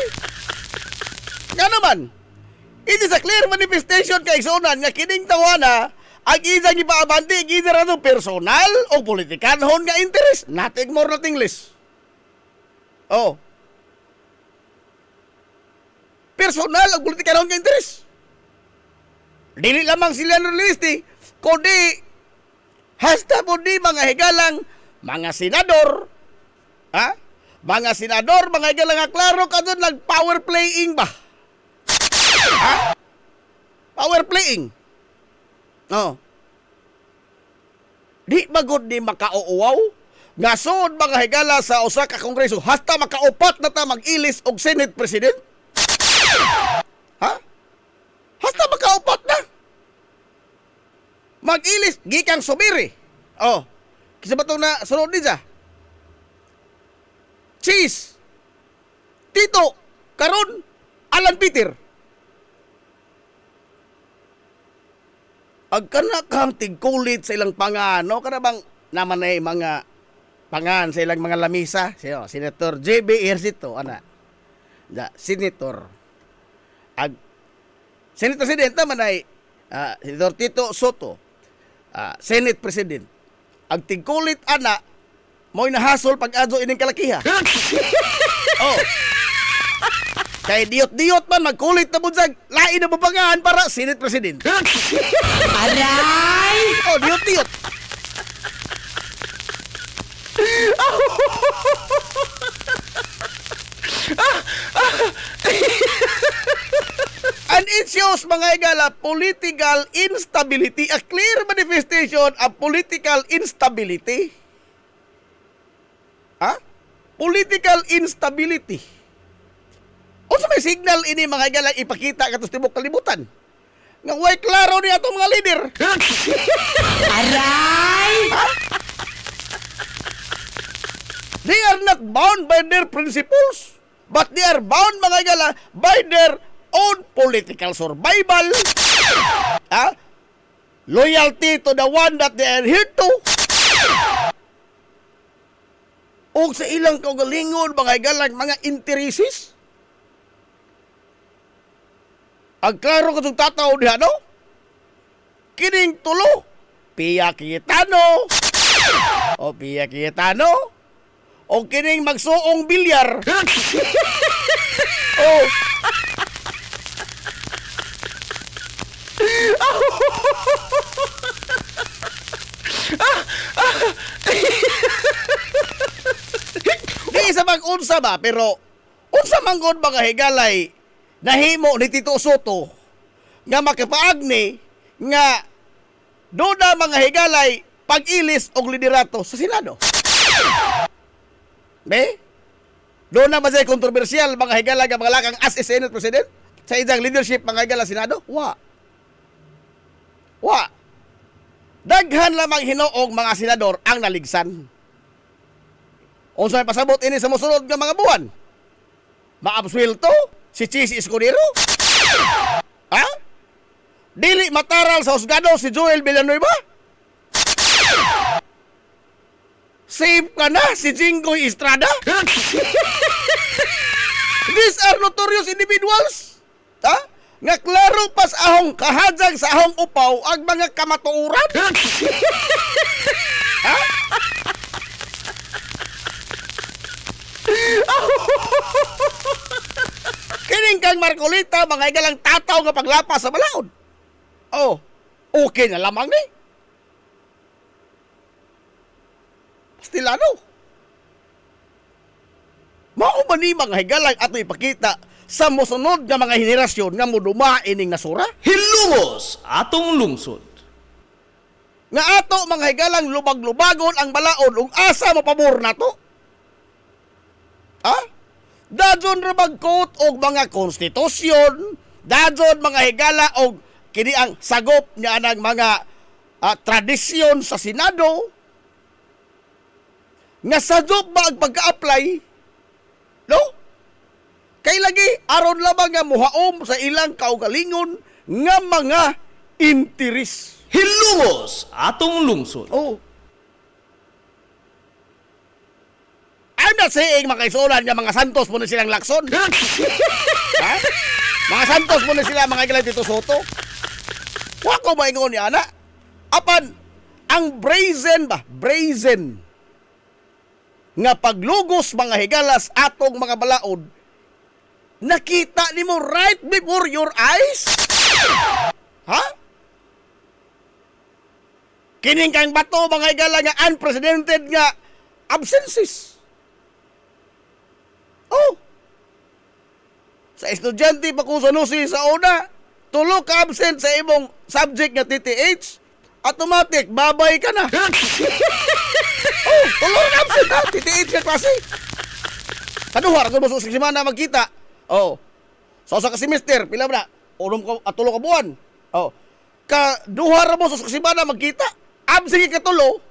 Nga naman, it is a clear manifestation kay Igsunan nga kining tawana ang isang ipaabante, giza rato personal o politikanhon nga interest. Nothing more, nothing less. Oh. Personal o politikanhon nga interest. Dili lamang sila realistic, kundi hasta po di mga higalang mga senador, mga senador, mga higalang nga klaro ka doon, nag-power playing ba? Power playing. Oh. Di magod ni makauuwaw nga sud mga higala sa usa ka kongreso hasta makaupat na ta mag-ilis og Senate President. Hasta makaupat na. Mag-ilis gikang subiri. Oh. Kisa ba itong na sunod din siya? Cheese. Tito. Karon Alan Peter. Ag kana kang tigkulit sa ilang pangano, kana bang naman ay mga pangan sa ilang mga lamisa. Senator J.B. Ejercito, ana. Senator. Ag Senator President naman ay Senator Tito Soto, Senate President. Ag tigkulit ana, mo'y nahasol pag-adso ining kalakiha. Oh. Kay diyot-diyot man, magkulit na bunsag, lain na babangaan para Senate President. Aray! Oh, diyot-diyot. And it shows, mga higala, political instability, a clear manifestation of political instability. Political instability. O sa may signal ini mga higala ipakita katos tibok kalibutan. Nga way klaro ni atong mga leader. Aray! They are not bound by their principles, but they are bound mga higala by their own political survival. Loyalty to the one that they are here to. O sa ilang kaugalingon mga higala mga intereses. Ang klaro ko itong tataw diha, no? Kining tulo. Pia Cayetano. O Pia Cayetano. O kining magsuong bilyar. O. Di isa mag-unsa ba, pero unsa manggod mga higalay nahimo ni Tito Soto nga makapaagni nga doon na mga higalay pag-ilis og liderato sa Senado. Be? Doon na masay kontrobersyal mga higala nga mga lakang as a Senate President sa isang leadership mga higala Senado? Wa. Daghan lamang hinuog mga senador ang naligsan. Unsa may pasabot ini sa mosunod nga mga buwan? Maabsuelto si Chis Escudero? Dili mataral sa husgado si Joel Villanueva? Safe ka na si Jinggoy Estrada? These are notorious individuals. Nga klaro pas ahong kahadjag sa ahong upaw ang mga kamatuoran. Kining kang Marcolita, mga igalang tataw nga paglapas sa balaod. Oh, okay na lamang ni. Pastilano. Mao man ni mga higalang ato ipakita sa mosunod nga mga henerasyon nga moduma ining nasura. Hilumos atong lungsod. Nga ato mga higalang lubag-lubagon ang balaod ug asa mapabor nato. Ha? Dadyon ra magkot og mga konstitusyon, dadyon mga higala og kini ang sagop niya ng mga tradisyon sa Senado. Nga sagop ba ang pagka-apply? No? Kay lagi aron lamang nga muhaom sa ilang kaugalingon nga mga interes. Hilumos atong lungsod. Oh. I'm not saying mga kaisulan nga mga santos mo na silang lakson. Ha? Mga santos mo na sila mga galang dito Soto. Wako ba ingon ni ana? Apan, ang brazen nga paglugos mga higalas atong mga balaod, nakita nimo right before your eyes? Ha? Kining kang bato mga higala nga unprecedented nga absences. Oh. Sa estudyante pa kung sanusi sa una, tulo ka absent sa imong subject nga TTH, automatic, babay ka na. Oh, tulo ka absent ha, TTH ka klase. Kaduhar, kung mo sa semana magkita. Oh. So sa semester, pila ba na? Tulo ka buwan. Oh. Kaduhar mo sa semana magkita. Absent ka tulo.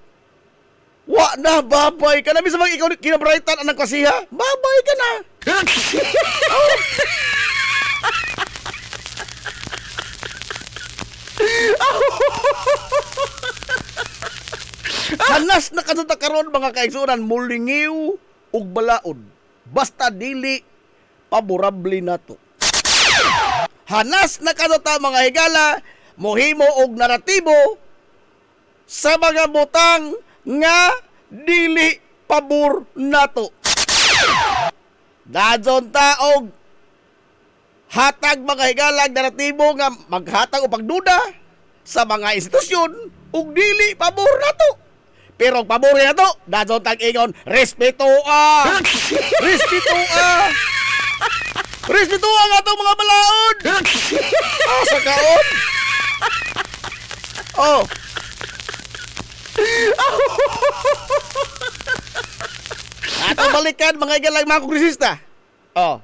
Wa na, babay ka na. Bisa mag ikaw kinabrightan anang klasiha, babay ka na. Oh. Hanas na kanunta karon mga kaigsunan, mulingiw ug balaod. Basta dili paborable nato. Hanas na kanunta mga higala, mohimo og naratibo sa mga butang nga dili pabor nato. Dadyon taog hatag mga higalag naratibo nga maghatag o pagduda sa mga institusyon ug dili pabor nato. Pero ang pabor nato, dadyon tag ingon respeto respeto ang atong mga balaod. Asa kaon? Oh. Atong balikan mga higalang mga kongresista. Oh.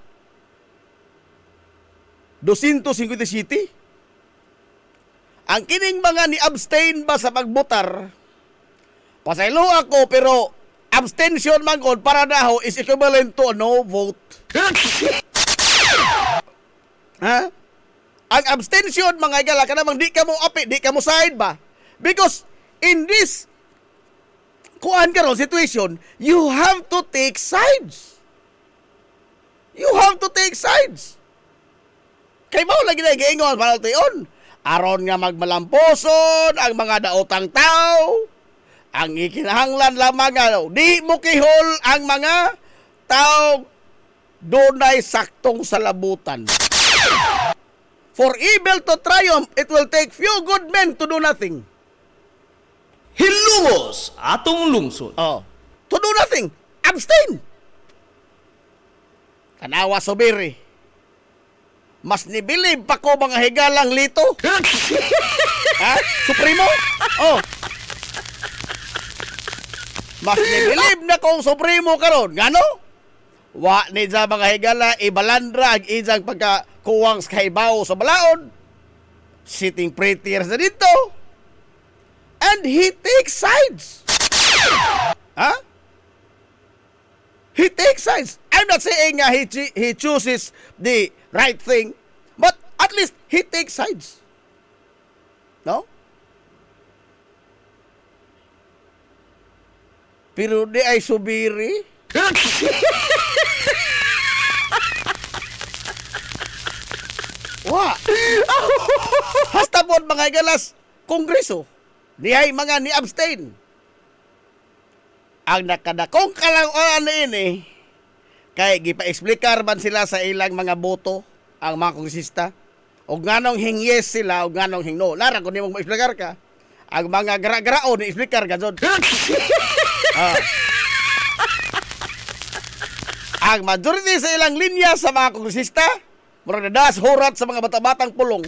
257. Ang kining mga ni-abstain ba sa pagbotar, pasaylo ako pero abstention man kon para daho is equivalent to a no vote. Ha? Ang abstention mga higala kanamang di ka mo api, di ka mo side ba? Because in this kuan karon situation, you have to take sides. You have to take sides. Kay mao lagi na giingon palatiyon. Aron nga magmalamposon ang mga daotang tao, ang ikinahanglan lamang nga di mo kihol ang mga tao dunay saktong salabutan. For evil to triumph, it will take few good men to do nothing. Hilumos atong lungsod. Oh. To do nothing. Abstain. Tanawa subiri. Mas nibilib pa ko mga higalang lito. Ha? Supremo? Oh. Mas nibilib na kong supremo karon. Ngano? Wa ni sa mga higala ibalandra ang ijang pagkakuwang sa kaibaw sa balaod. Sitting prettier sa dito. And he takes sides. Ha? He takes sides. I'm not saying he chooses the right thing, but at least he takes sides. No? Pero di ay subiri. Wa. Hasta po mga galas kongreso. Di ay mga ni-abstain. Ang nakadakong kalanguan ini, kay gipa-explicar man sila sa ilang mga boto, ang mga kongresista, o nganong hing yes sila, o nganong hing no. Lara, kung di mo ma-explicar ka, ang mga gara-garao ni-explicar ka, John. ang majority sa ilang linya sa mga kongresista, murag nadas horat sa mga bata-batang pulong.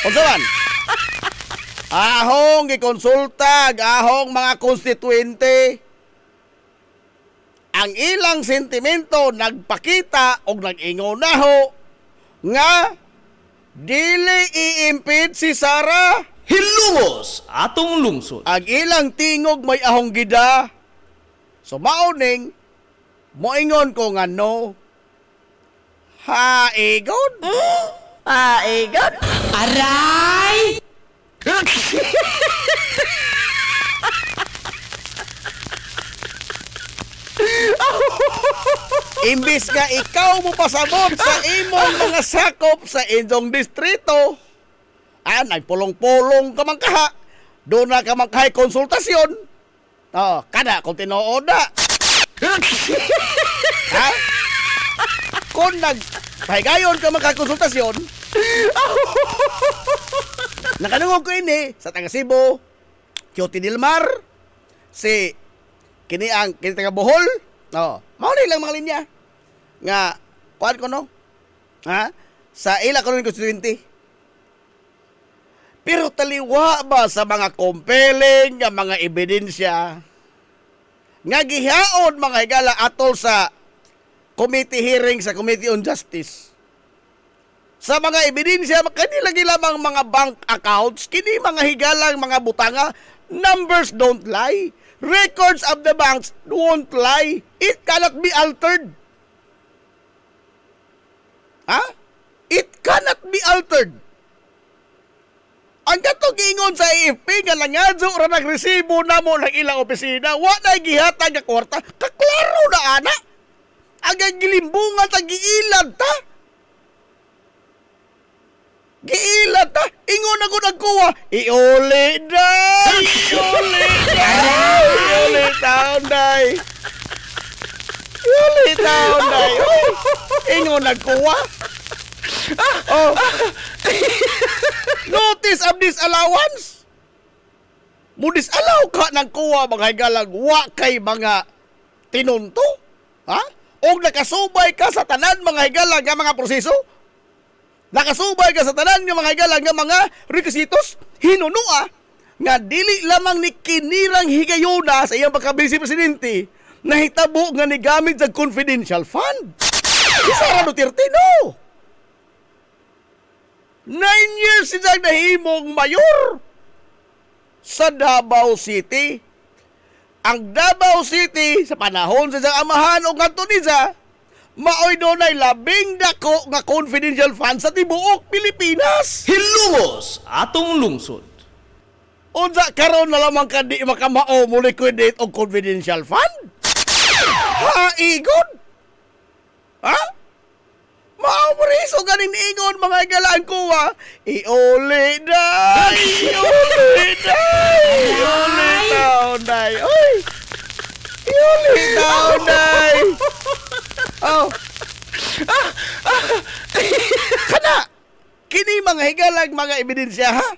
Unsaman? Ahong gikonsulta, ahong mga konstituente, ang ilang sentimento nagpakita o nag-ingon na ho nga dili i-impede si Sara. Hilumos atong lungsod. Ang ilang tingog may ahong gida. So mauning moingon ko nga no. Haigon? Haigon? Aray! Imbis nga ikaw mo pasabot sa imong mga sakop sa inyong distrito, nagpulong-pulong ka man kaha, doon na ka magkahay konsultasyon. Kada kung tinuod na. Ha? Kung nagpahigayon ka magkakonsultasyon, nakanungog ko ini sa taga Cebu, Cutie Dilmar, si kini taga Bohol, mauli lang mga linya nga kuan ko no, ha, sa ila ko ng constituente. Pero taliwa ba sa mga compelling nga mga ebidensya nga gihaon mga higala atol sa committee hearing sa Committee on Justice? Sa mga ebidensya, kani lagi lamang mga bank accounts, kini mga higalang mga butanga, numbers don't lie. Records of the banks won't lie. It cannot be altered. Ha? It cannot be altered. Ang katong ingon sa AFP nga langadyo ra nagresibo na mo ng ilang opisina, wa na gihatag nga kwarta, kaklaro na ana. Ang gilimbungan ta giilad ta. Giilad ta, ingon ako nagkuha. Iuli day! Iuli day! Iuli taon day! Iuli taon day! Uy! Ingon nagkuha. Notice of disallowance. Mo disallow ka ng kuha mga higalang wa kay mga tinunto. Ha? O nakasubay ka sa tanan mga higalang nga mga proseso? Nakasubay ka sa tanan nga mga higalang nga mga requisitos? Hinunua nga dili lamang ni kinirang higayuna sa iyang pagka-vice presidente na hitabo nga ni gamit sa confidential fund. Si Sara Duterte, no? 9 years siya nahimong mayor sa Davao City. Ang Davao City, sa panahon sa siyang amahan o kanto niya, maoy doon ay 12 nga confidential fund sa tibuok Pilipinas. Hilumos atong lungsod. Unsa karon na lamang ka di makamao mo liquidate og confidential fund? Haigon? Ha? Maamuriso ganin ingon mga galaan ko ha. Iuli day! Iuli day! Iuli taon day! Uy! Iuli taon day! Oh! Kana! Kini mga higalag mga ebidensya ha?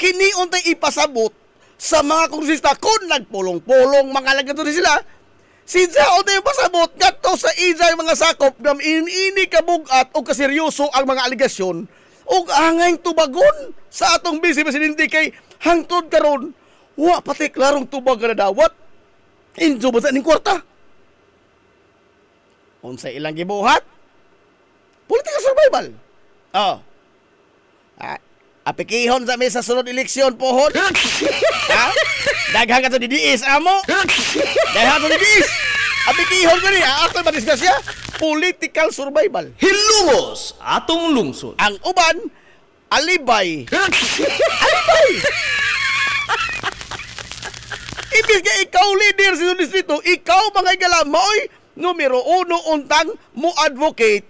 Kini untay ipasabot sa mga kongresista kung nagpulong-pulong mga lagato sila. Si Jao na yung pasabot gato sa izang mga sakop na ini kabugat o kaseryoso ang mga aligasyon o angay tubagon sa atong vice presidente kay hangtod karon wa pati klarong tubag na dawat injo ba sa ning kwarta unsa ilang gibuhat political survival apikihon sa mesa sunod eleksyon pohon ha daghang ka to didiis amo daghang to didiis apikihon ka ni ato madiskusya political survival Hilumos atong lungsod. ang uban alibay alibay ibig ka ikaw leader sa distrito ikaw mga igalamoy numero 1 untang mo advocate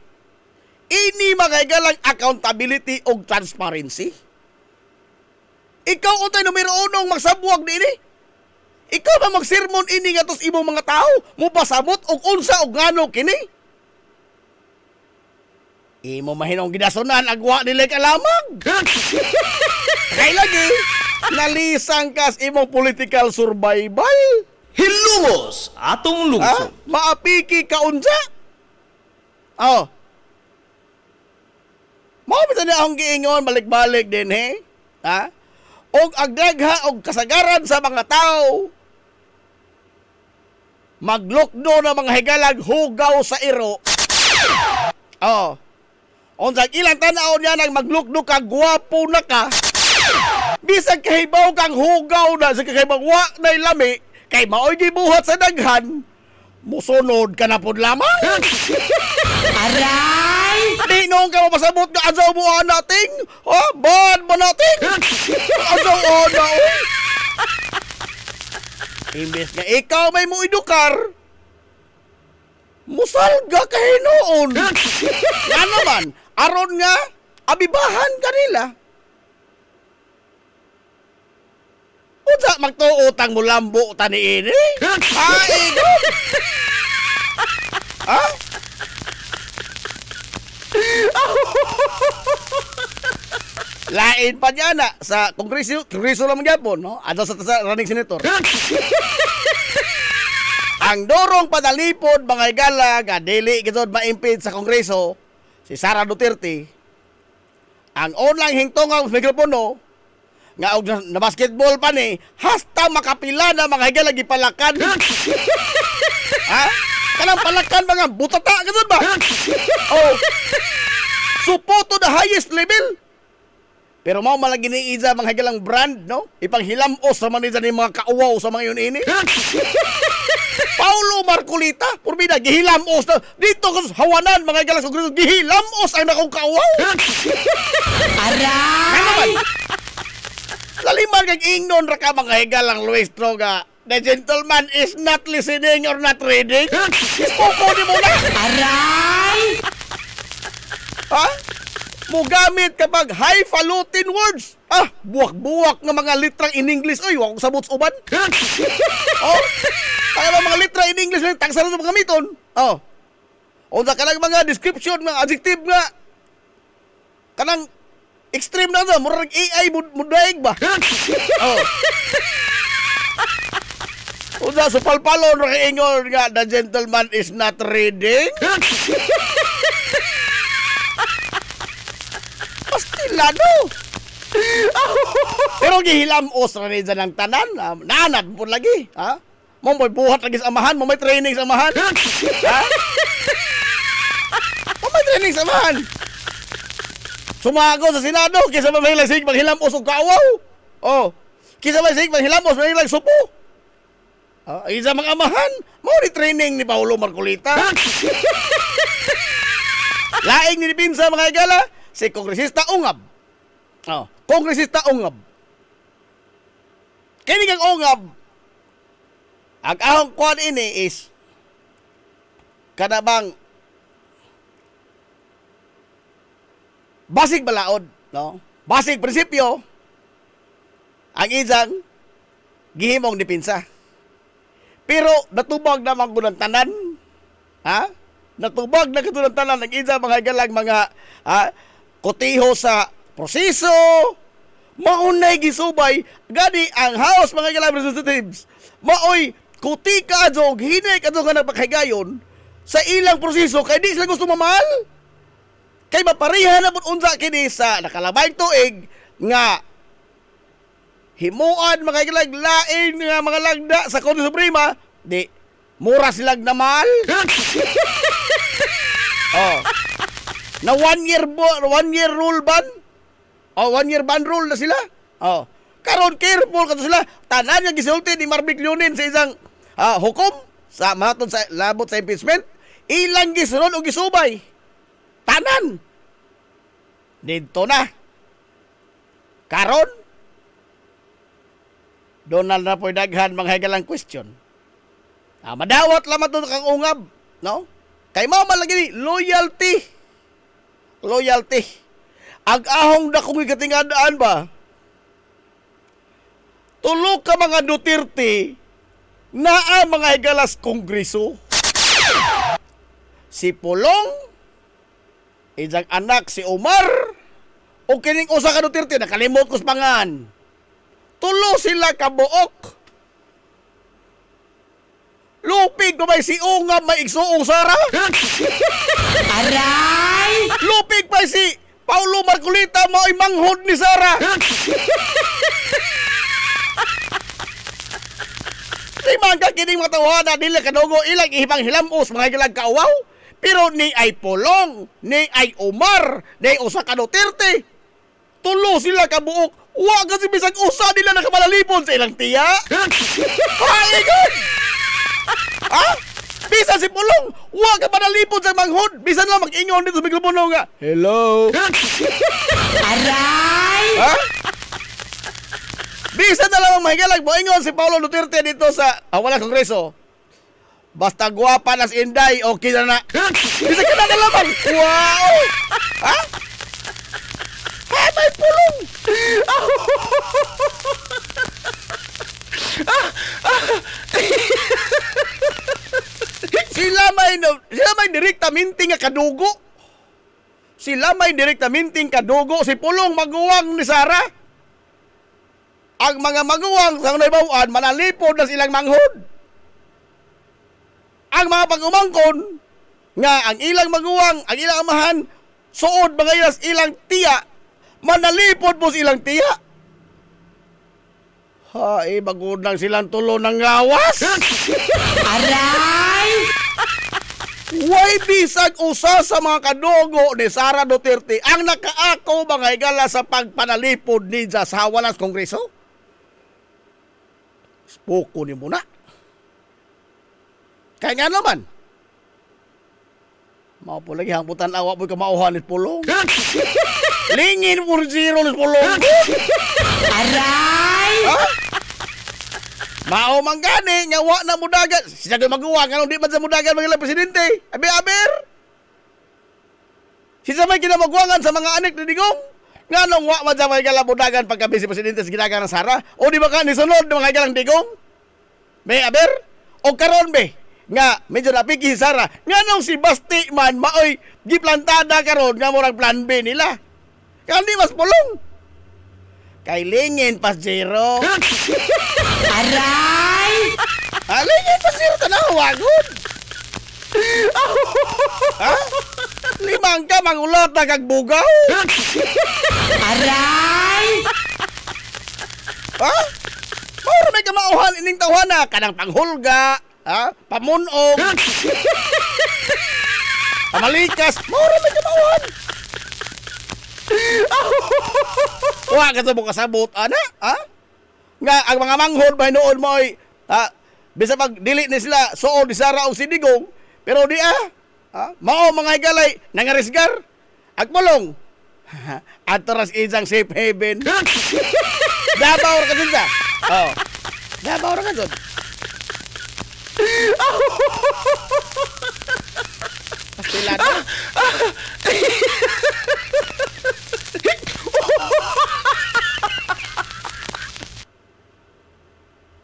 ini mga igalang accountability o transparency. Ikaw untay numero 1 magsabuag dinhi. Ikaw ba magsermon ini nga tos imong mga tao mo pasabot og unsa og ngano kini? Imo mahinong gidasonan agwa nila kalamag. Kay lagi nalisang kas imong political survival. Hilumos Hilumos atong lungsod. Maapiki ka unsa? Oh. Mao ba na akong giingon balik-balik din he? Ha? Og agdagha og kasagaran sa mga tao. Maglukdo na mga higalag hugaw sa iro. Oh. Unsang ilang tanaw niya nang maglukdo ka, gwapo na ka. Bisag kahibaw kang hugaw na sa kahibaw wa na lami, kay maoy gibuhat sa daghan, musunod ka na pud lamang. Aray! Di noong ka mapasabot nga adsaw mo nating, bad mo nating. Adsaw na, oy. Imbes nga ikaw may mo edukar, musalga ka hinoon. Nga naman, aron nga, abibahan ka nila. Unsa magtuutang mo lambo tani ini? Ego? Ha? Lain pa niya na sa kongreso lang gyapon, no? Adto sa running senator. Ang dorong padalipod mga igala nga dili gid ma-impeach sa kongreso si Sara Duterte. Ang unang hingtong sa mikropono nga og na basketball pa ni hasta makapila na mga higala gipalakan. Ha? Kanang palakan mga butata gud ba? Oh. Support to the highest level. Pero mao malagi ni Iza mga higalang brand, no? Ipanghilamos sa manisa ni mga kauwaw sa mga yun ini. Paulo Marcolita, purbida gihilamos na dito sa hawanan mga higalang sa kongreso, gihilamos ang nakong kauwaw. Aray! Laliman kag ingnon ra ka mga higalang Luis Troga. The gentleman is not listening or not reading. Ispoko ni mo na. Aray! Ha? Mugamit kapag highfalutin words. Buwak-buwak nga mga litra in English. Ay, wako sabot sa uban. Oh, kaya mga litra in English, tagsalo sa mga gamiton. Oh. Unsa ka lang mga description, mga adjective nga. Kanang extreme na ito, murag AI mudaig ba? Oh. Unsa supalpalon ra ingon nga the gentleman is not reading? Pastilado. Pero gihilamos ra ni ng tanan, nanad pud lagi, ha? Mo may buhat lagi sa amahan, mo may training sa amahan. Ha? Mo may training sa amahan. Sumago sa Senado, kisa may lasig maghilamos og kaawaw. Oh. Kisa may lasig maghilamos, may lag supo. Isa mga amahan, mo ni training ni Paulo Marcolita. Laing ni pinsa mga igala, si Kongresista Ungab. Kongresista Ungab. Kini kang Ungab, ang ahong kuan ini is kada bang basig balaod, no? Basig prinsipyo ang izang gihimong dipinsa. Pero natubag naman ko ng tanan. Ha? Natubag na kito ng tanan ang izang mga galang mga kotiho sa proseso. Maunay gisubay gani ang House mga galang representatives. Maoy kuti ka adto hinay ka adto nga nagpakahigayon sa ilang proseso kay di sila gusto mamahal. Kay maparihan na pud unsa kini sa nakalabay tuig nga himuan mga lain nga mga lagda sa Korte Suprema, di mura silang namahal. Na 1 year rule ban. 1 year ban rule na sila. Karon careful kadto sila. Tanan nga gisulti ni Marvic Leonin sa isang hukom sa maton sa labot sa impeachment. Ilang gisunod og gisubay. Tanan. Dito na. Karon Donald na po'y daghan mga higalang question. Madawat lamang ito kang ungab. No? Kay mao malagi loyalty. Loyalty. Ag-ahong na kung ikatingadaan ba? Tulog ka mga Duterte na ang mga higalas kongreso. Si Pulong, isang anak si Omar, o kining usa ka Duterte, nakalimot ko sa pangan. Tulo sila kabuok. Lupig pa may si Ungab may igsuong Sara? Aray! Lupig pa si Paulo Marcolita mao'y manghod ni Sara? Di man ka kining mga tawhana dili kadugo ilang ihibang hilamos mga gilag kauwaw. Pero ni ay Pulong, ni ay Omar, ni usa ka Duterte. Tulo sila kabuok. Wa kasi bisag usa nila nakamalalipon sa ilang tiya. Haingon! Ha? Bisan si Pulong, wa ka manalipon sa manghod. Bisan lang mag-ingon dito sa mikropono nga. Hello? Aray! Ha? Bisan na lang mahigalag mo ingon si Paulo Duterte dito sa wala kongreso. Basta guwapa nas Inday, okay na na. Bisan ka na lamang. Wow! Ha? Ha, may Pulong! Sila may direkta minting nga kadugo. Sila may direkta minting kadugo. Si Pulong maguwang ni Sara. Ang mga maguwang sa naibawaan, manalipod na silang manghod. Ang mga pag-umangkon, nga ang ilang maguwang, ang ilang amahan, suod mga ilas ilang tiya, manalipod po silang tiya. Hay, magudang silang tulo ng gawas. Aray! Way bisag usa sa mga kadugo ni Sara Duterte ang nakaako mga higala sa pagpanalipod ni sa walas kongreso. Spoko ni muna. Kaya nga naman. Mao po lagi hambutan awa po kamauhan ni Pulong. Lingin po zero ni Pulong. Aray! Ha? Mao man gani nga wa na mudagan. Siya gyud maguwang ano di man sa mudagan mga presidente. Aber. Siya may kinamagwangan sa mga anak ni Digong. Nganong wa man sa mga mudagan pagka si presidente sa ginaga ng Sara o di ba ka ni sunod ng mga galang Digong? May aber o karon be nga medyo napiki si Sara. Nganong si Basti man maoy giplantada karon nga murag plan B nila. Kandi mas Pulong. Kay lingin pas zero. Aray! Lingin pas zero tanawa gud. Ha? Limang ka mangulot na kag bugaw. Aray! Ha? Mauro may kamauhan ining tawhana kanang panghulga, ha? Pamunog. Pamalikas, mauro may kamauhan. Wa ka sa buka sabot ana, ha? Nga ang mga manghod may noon mo ay bisa pag dili ni sila suod ni Sara o si Digong, pero di mao mga higalay nangarisgar. Agpulong. Atras isang safe haven. Dabaw ra ka dun sa. Oh. Dabaw ra ka dun. Pastilado.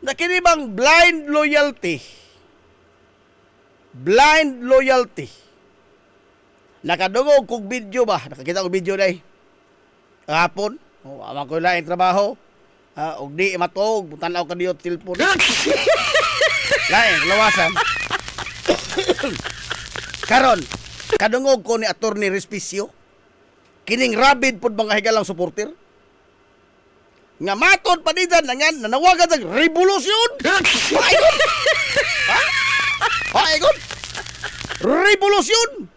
Nakini bang blind loyalty? Blind loyalty. Nakadungog kong video ba? Nakakita kong video na kahapon. Aman ko lang yung trabaho. Og di matog. Tanaw ka diyo tilpon. Lain, lawasan. Karon, kadungog ko ni Attorney Respicio. Kining rabid pod mga higalang supporter. Nga matod pa din dyan, nanawagan sa revolusyon. Paikot! Ha? Paikot! Revolusyon!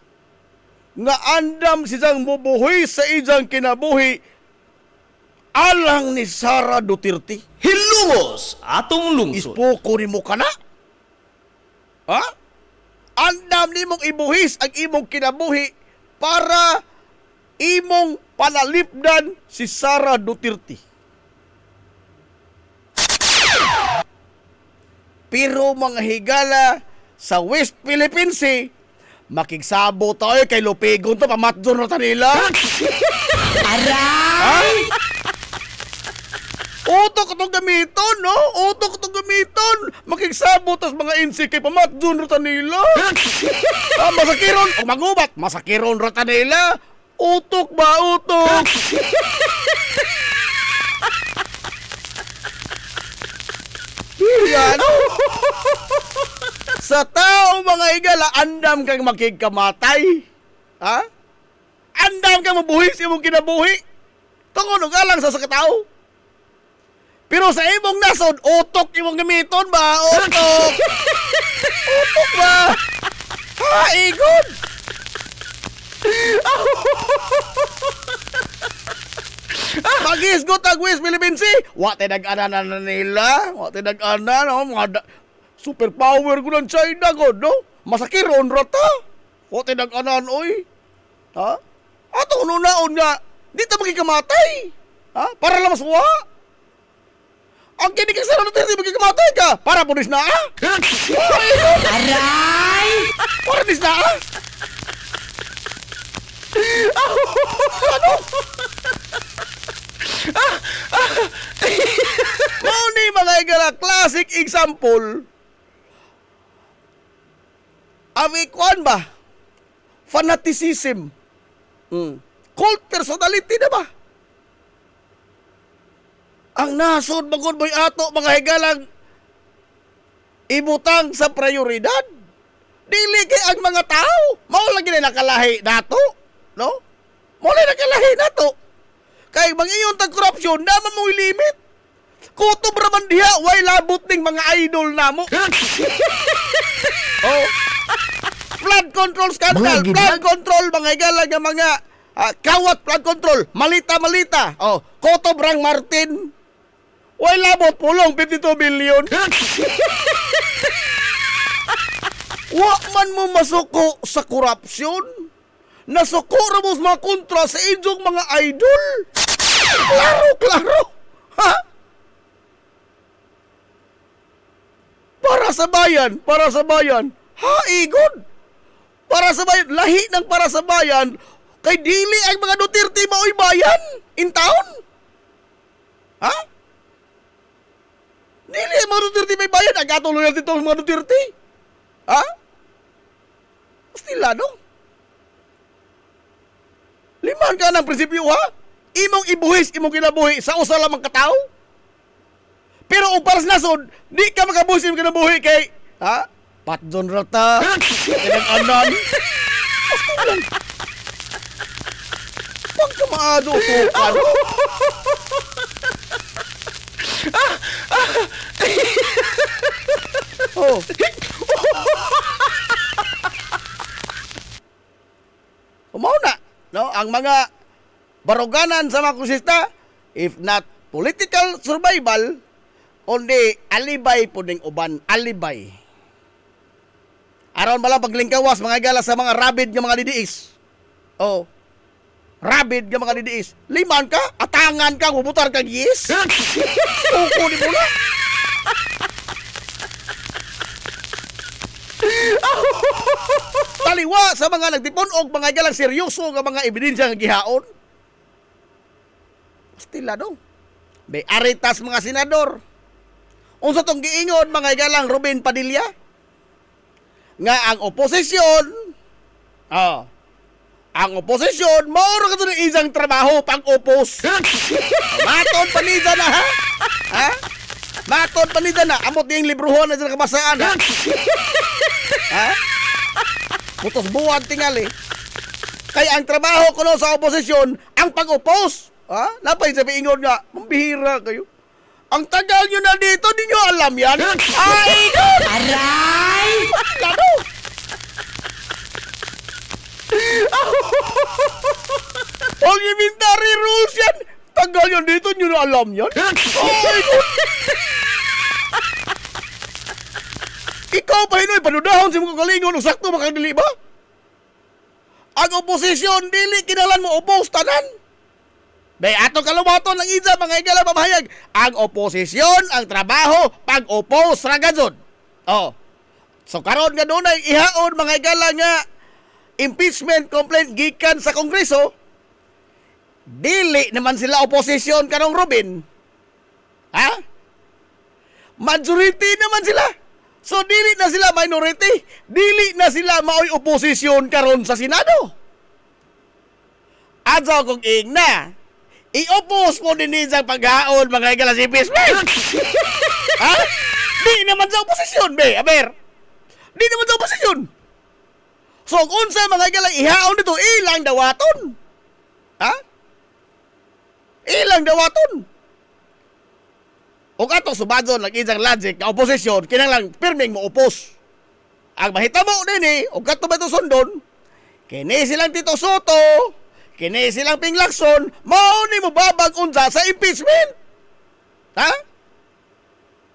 Nga andam siyang mubuhi sa ijang kinabuhi alang ni Sara Duterte. Hilungos atong lungsod. Ispoko ni mo ka na? Ha? Andam ni mong ibuhis ang imong kinabuhi para imong panalipdan si Sara Duterte. Pero mga higala sa West Philippine Sea, makigsabo tayo kay Lupigon to, pamatdor na tanila. Aray! Utok itong gamiton, no? Utok itong gamiton. Makigsabo tas mga insi kay pamatdor na tanila. Masakiron, o magubat, masakiron na tanila. Utok ba, utok? Yan. Sa tao mga higala, andam kang makikamatay. Ha? Andam kang mabuhi sa imong kinabuhi. Tungod og alang sa katao. Pero sa imong nasod, utok imong gamiton ba? Utok! Utok ba? Ha, igod! Magisgot ang West Philippine Sea. Wa tinag-anan na nila. Wa tinag-anan. No? Superpower ko ng China ko, no? Masakiron rata. Wa tinag-anan, oy. Ha? Ato nunaon nga, di ta magkikamatay. Ha? Para lang masuwa. Ang kinikig sa natin, di magkikamatay ka. Para punis na, ah. Aray! Para punis na, ah. Ano? Mauni mga igala, classic example. Amikwan ba? Fanaticism. Cult personality na ba? Ang nasod magod mo'y ato mga higalang ibutang sa prioridad. Dili kay ang mga tao. Mao lang gina nakalahi nato, no? Mao lang nakalahi nato. Kay mangingon tag korupsyon naman mo'y limit. Kutob raman diha way labot ning mga idol namo. Oh. Flood control scandal, flood control mga higalang nga mga kawat flood control, malita. Oh, Kutob Rang Martin. Way labot pulong 52 billion. Wa man mo masuko sa korupsyon. Nasuko ra mo mga kontra sa inyong mga idol. Klaro. Ha? Para sa bayan. Ha, igod. Para sa bayan, lahi ng para sa bayan, kay dili ang mga Duterte mao'y bayan in town. Ha? Dili ang mga Duterte may bayan, agatuloy natin itong mga Duterte. Ha? Pastila, no? Liman ka ng prinsipyo, ha? Imong ibuhis, imong kinabuhi sa usa lamang katao. Pero kung para sa nasod, di ka makabuhis imong kinabuhi kay, ha? Patjon rata, kinag-anan. Pastila. Huwag ka maado ito, ano? Oh. Umaw na, no? Ang mga baruganan sa mga kusista, if not political survival, kundi alibay po ding uban, alibay. Aron malang paglingkawas mga igala sa mga rabid ng mga didiis. Oh. Rabid ng mga didiis. Liman ka, atangan ka, bubutar ka gis. Suko ni mo na. Taliwa sa mga nagtipon og mga igalang seryoso nga mga ebidensya nga gihaon. Stila no. May aritas mga senador. Unsa tong giingon mga igalang Ruben Padilla? Nga ang oposisyon, ang oposisyon, mauro ka ito ng isang trabaho pag-opos. Maton panida na, ha? Ha? Maton panida na. Amot yung libruhon na dyan kabasaan, ha? Ha? Putos buwan tingali. Kaya ang trabaho ko no sa oposisyon, ang pag-opos. Ha? Napay sabi ingon nga, mambihira kayo. Ang tagal nyo na dito, di nyo alam yan. Ay, God! Aray! Lalo! Parliamentary rules yan. Tagal yan dito, nyo na alam yan. Ay, God! Ikaw pa hinoy, panudahon si mga kalingon, usakto makadili ba? Ang oposisyon, dili kinalan mo opos, tanan. Bay, atong kalumaton lang isa mga igala mamahayag. Ang oposisyon, ang trabaho, pag-opos, ragazon. Oh. So, karon nga doon ay ihaon mga igala nga impeachment complaint gikan sa Kongreso. Dili naman sila oposisyon karong Robin. Ha? Majority naman sila. So, dili na sila minority. Dili na sila maoy oposisyon karon sa Senado. Adso kong igna. I-oppose mo din sa paghaon mga igala si impeachment. Ha? Di naman sa oposisyon, be. Aber. Di naman daw posisyon. So, kung sa mga galang ihaon dito, ilang dawaton. Ha? Ilang dawaton. O katong subadon, nag-isang logic na oposisyon, kinanglang pirming mo opos. Ang mahitamo din o katong ba ito sundon, kini silang Tito Soto, kini silang Ping Lacson, mao ni mo babag unsa sa impeachment. Ha?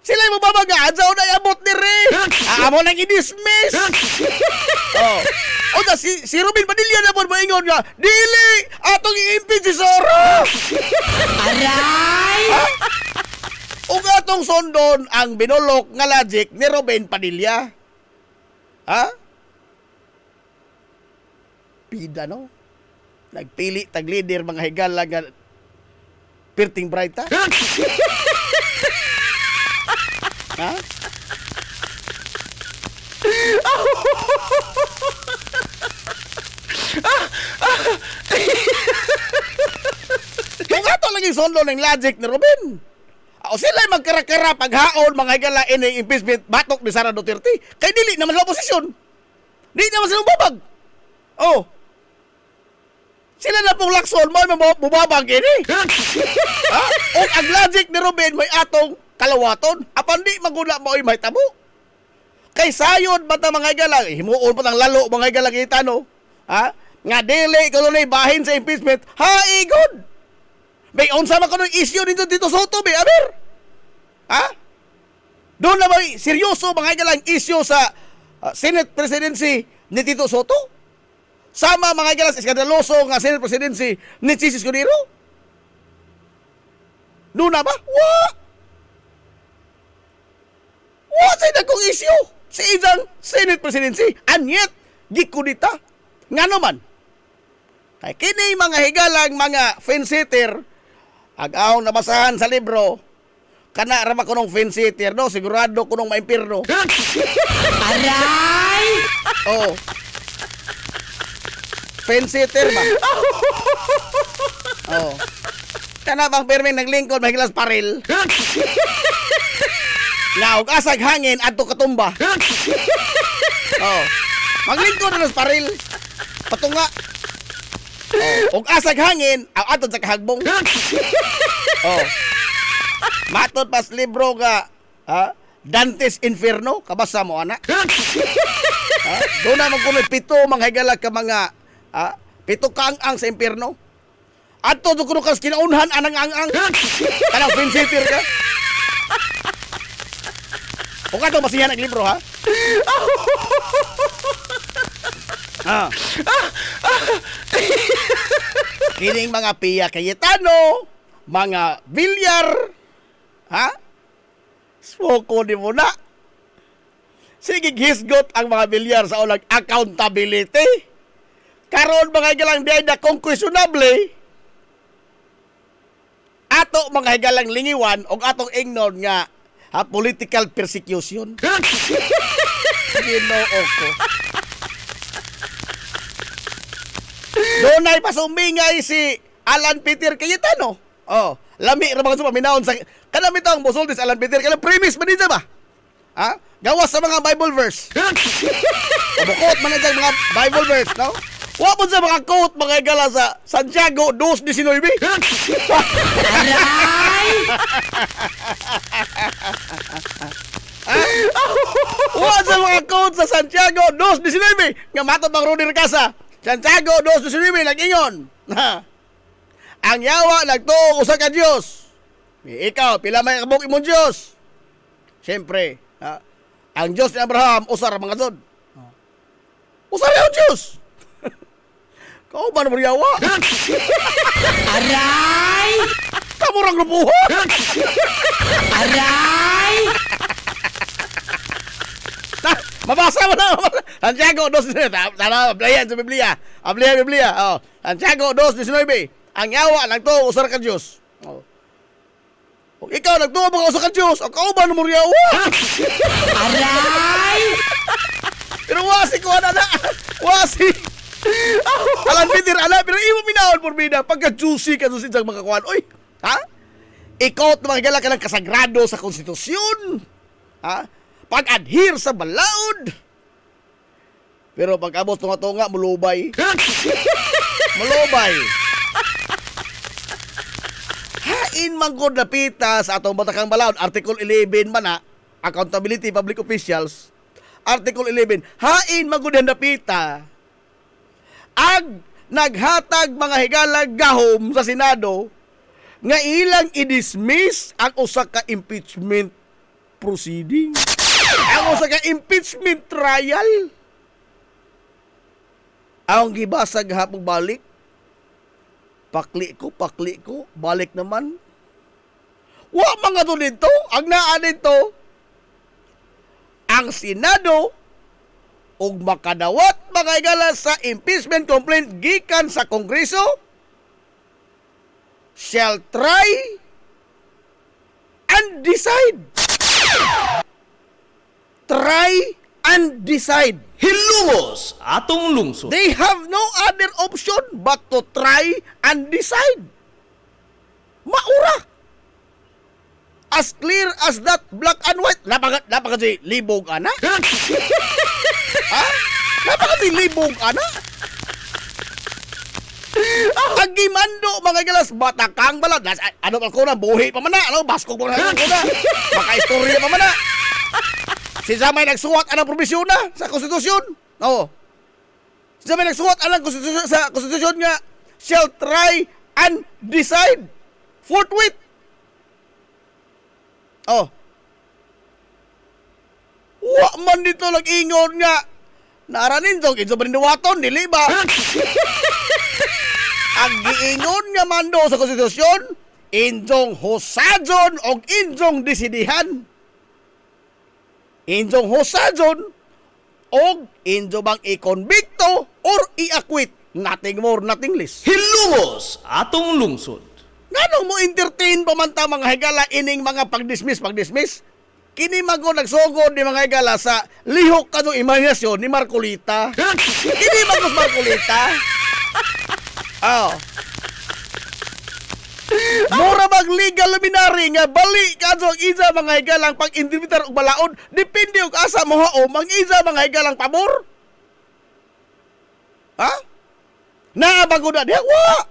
Sila mo babag nga, adsaw na iabot ni Re. Amo nang i-dismiss. O da, si Robin Padilla na po maingon nga, dili, atong i-impeach si Sara. Aray! O atong sondon ang binulok nga logic ni Robin Padilla. Ha? Pida, no? Nagpili tag leader mga higala nga Perting Bright, ha? Ha? Kung ato lagi sondon ng logic ni Robin. O sila magkara-kara paghaon mga higala in impeachment batok ni Sara Duterte. Kay dili naman sa oposisyon. Di naman silang babag. Oh. Sila na pong Lacson mo mababag ini. Ha? O ang logic ni Robin may atong kalawaton. Apan di maguna mo ay may tabo. Kay sayod bata mga higala himuon pa ng lalo mga higala kita no. Ha? Nga dili kanunay bahin sa impeachment. Hai good. May unsa man kuno issue dito Soto be aber. Ha? Doon na ba seryoso mga higala ang issue sa Senate presidency ni Tito Soto? Sama mga higala sa iskandaloso nga Senate presidency ni Chis Escudero? Doon na ba? Wa sa kong issue sa isang Senate presidency. And yet, gikunita. Nga naman, kay kini mga higalang mga fence-sitter, agaw nabasahan sa libro, kana rama ko nung fence-sitter, no? Sigurado ko nung maimpirno. Aray! Oh. Fence-sitter ba? Oh. Kana bang perming naglingkod, mahigilas paril. Nga, og asag hangin, adto katumba. Oh. Maglingkod na sa paril. Patunga. Oh. Og asag hangin, ato sa kahagbong. Oh. Matod pas libro ka, Dante's Inferno, kabasa mo, anak. Doon naman kung may pito, mga higala ka mga, pito kaang-ang sa impyerno. Ato doon kung kinaunhan, anang-ang-ang. Kanang fence-sitter ka. O ka ito masihan ang libro, ha? Kining mga Pia Cayetano, mga Villar, ha? Smoko di mo na. Sige, hisgot ang mga Villar sa ulang accountability. Karon mga higalang di ay na questionable. Ato mga higalang lingiwan o atong ignon nga political persecution. Ginoo ko. Doon ay pasumingay si Alan Peter Cayetano. Oh, lami ra mga sumaminahon sa kanami tong musultis Alan Peter. Kanang premise ba dinsa ba? Ha? Gawas sa mga Bible verse. Bukod man ang mga Bible verse, no? Wa po sa mga quote mga igala sa Santiago 2:19. Aray! Wa sa mga quote sa Santiago 2:19 nga matod bang Rudy Ricasa. Santiago 2:19 nag-ingon. Ang yawa nagtuo usa ka Dios. Ikaw pila may kabuk imong Dios. Siyempre, ang Diyos ni Abraham usar mga god. Usar yung Diyos. Kau ba naman yawa? Aray! Kamu orang lupuhan! Aray! Nah, mabasa mo na. Santiago 2:19. Tala, ablayan sa Biblia. Ablayan Biblia. Oh. Santiago 2:19. Ang yawa nagtuo usar ka Diyos. Oh. O ikaw nagtuo ba ka usar ka Diyos? O kau ba naman yawa? Aray! Pero wasi ko na. Wasi. Alan Peter, pero imo minahon por bida pagka-juicy ka sa mga kuan. Oy, ha? Ikaw mga gala ka ng kasagrado sa konstitusyon. Ha? Pag-adhere sa balaod. Pero pag abot tunga-tunga, mulubay. Mulubay. Hain man ko napita sa atong batakang balaod, Article 11 man na, Accountability Public Officials, Article 11, hain man ko napita, ag naghatag mga higalag gahom sa Senado, nga ilang i-dismiss ang usa ka impeachment proceeding. Ang usa ka impeachment trial. Ang gibasag hapong balik, pakli ko, balik naman. Wa mga to dito, ang naa dito, ang Senado, ug makadawat mga higala sa impeachment complaint gikan sa Kongreso, shall try and decide. Try and decide. Hilumos atong lungsod. They have no other option but to try and decide. Maura. As clear as that, black and white. Napaka libog, ana? Ha? Napaka libog, ana? Ang gimando, mga galas, batakang balad. Ano pa ko na, buhi pa man na. Ano, baskog pa na ko na. Maka-istorya pa man na. Si Zamay nagsuwat anang probisyon na sa konstitusyon. Oo. Si Zamay nagsuwat anang konstitusyon sa konstitusyon nga shall try and decide forthwith. Oh. Wa man dito nag-ingon nga naaranin to kinsa ba niwaton dili ba? Ang giingon nga mando sa konstitusyon injong husadon og injong desidihan. Injong husadon og injo bang i-convicto or i-acquit. Nothing more, nothing less. Hilumos atong lungsod. Nganong mo entertain pa man ta mga higala ining mga pag-dismiss? Kini mago nagsugod ni mga higala sa lihok kadong imahinasyon ni Marcolita. Kini mago Marcolita. Oh. Mura bang legal luminary nga bali kadto ang isa mga higalang pag-interpretar og balaod depende og asa mo haom ang isa mga higalang pabor. Ha? Naabang na diha wa.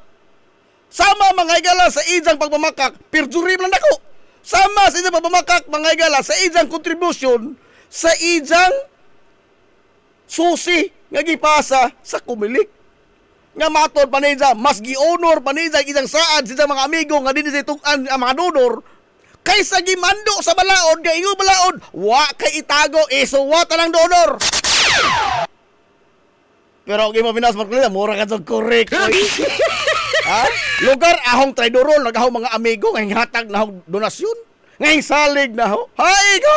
Sama mga higala sa isang pagmamakak, perjury lang ako. Sama sa isang pagmamakak mga higala sa isang contribution sa isang susi nga gipasa sa kumilik. Nga matod panisa, mas gi-honor panisa isang saad sa mga amigo nga din sa tukan ang mga donor kaysa gimando sa balaod, nga ingo balaod, wa kay itago, isuwata ng donor. Pero ang imo pinas Marcolita, mura ka itong correct. Ha? Lugar ahong traidorol, nagahong mga amigo, ngayong hatag na ahong donasyon, ngayong salig na ahong, hay ko!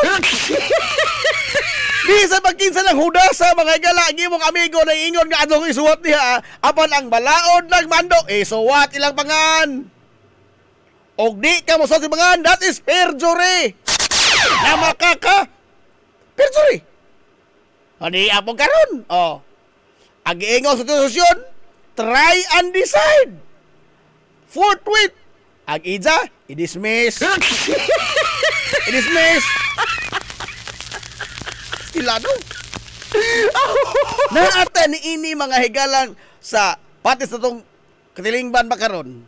Bisa pagkinsa ng hudasa, mga igala, ang imong amigo na ingon nga atong isuwat niya, apan ang balaod nagmando, isuwat ilang pangan. Og di ka mo sa pangan, that is perjury. Na makaka, perjury. Hindi apong karon. Oh. Ang iingon sa konstitusyon, try and decide. Forthwith. Ang isa, i-dismiss. I-dismiss. Stilado. Naata ni ini mga higalang sa patis na itong katilingban ba karon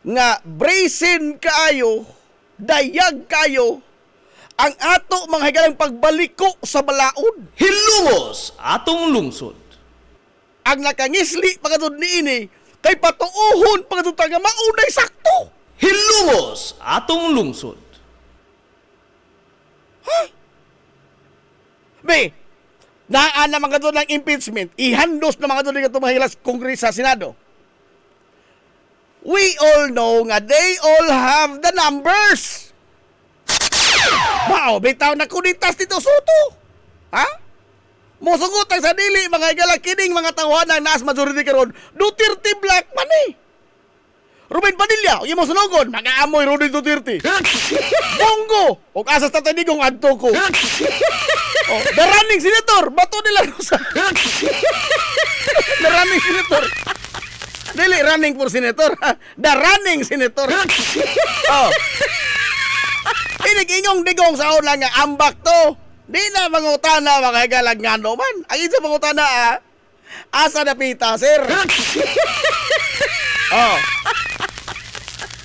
nga brazen kaayo, dayag kayo, ang ato mga higalang pagbaliko sa balaod. Hilumos atong lungsod. Ang nakangisli pagkatod ni ini, kay patuuhon pagkatod nga maunay sakto. Hilumos atong lungsod. Be, naan na mga doon ng impeachment, ihandos na mga doon ng tumahilas Kongres sa Senado. We all know nga they all have the numbers. Wow, bitaw na kunitas dito Soto. Ha? Musugot ang sa dili mga igala kining mga tawanan naas majority karon. Duterte Black man eh. Ruben Padilla, yung mo sunugon, mag-aamoy Rudy Duterte. Bongo, o asas tatadigong adto ko. Oh, the running senator, bato nila sa... The running senator. Dili running for senator, the running senator. Oh. Inig-ingong digong sa una nga ambak to. Di na mangutana mga higala nga man. Ang isa mangutana asa na pita, sir? Oh.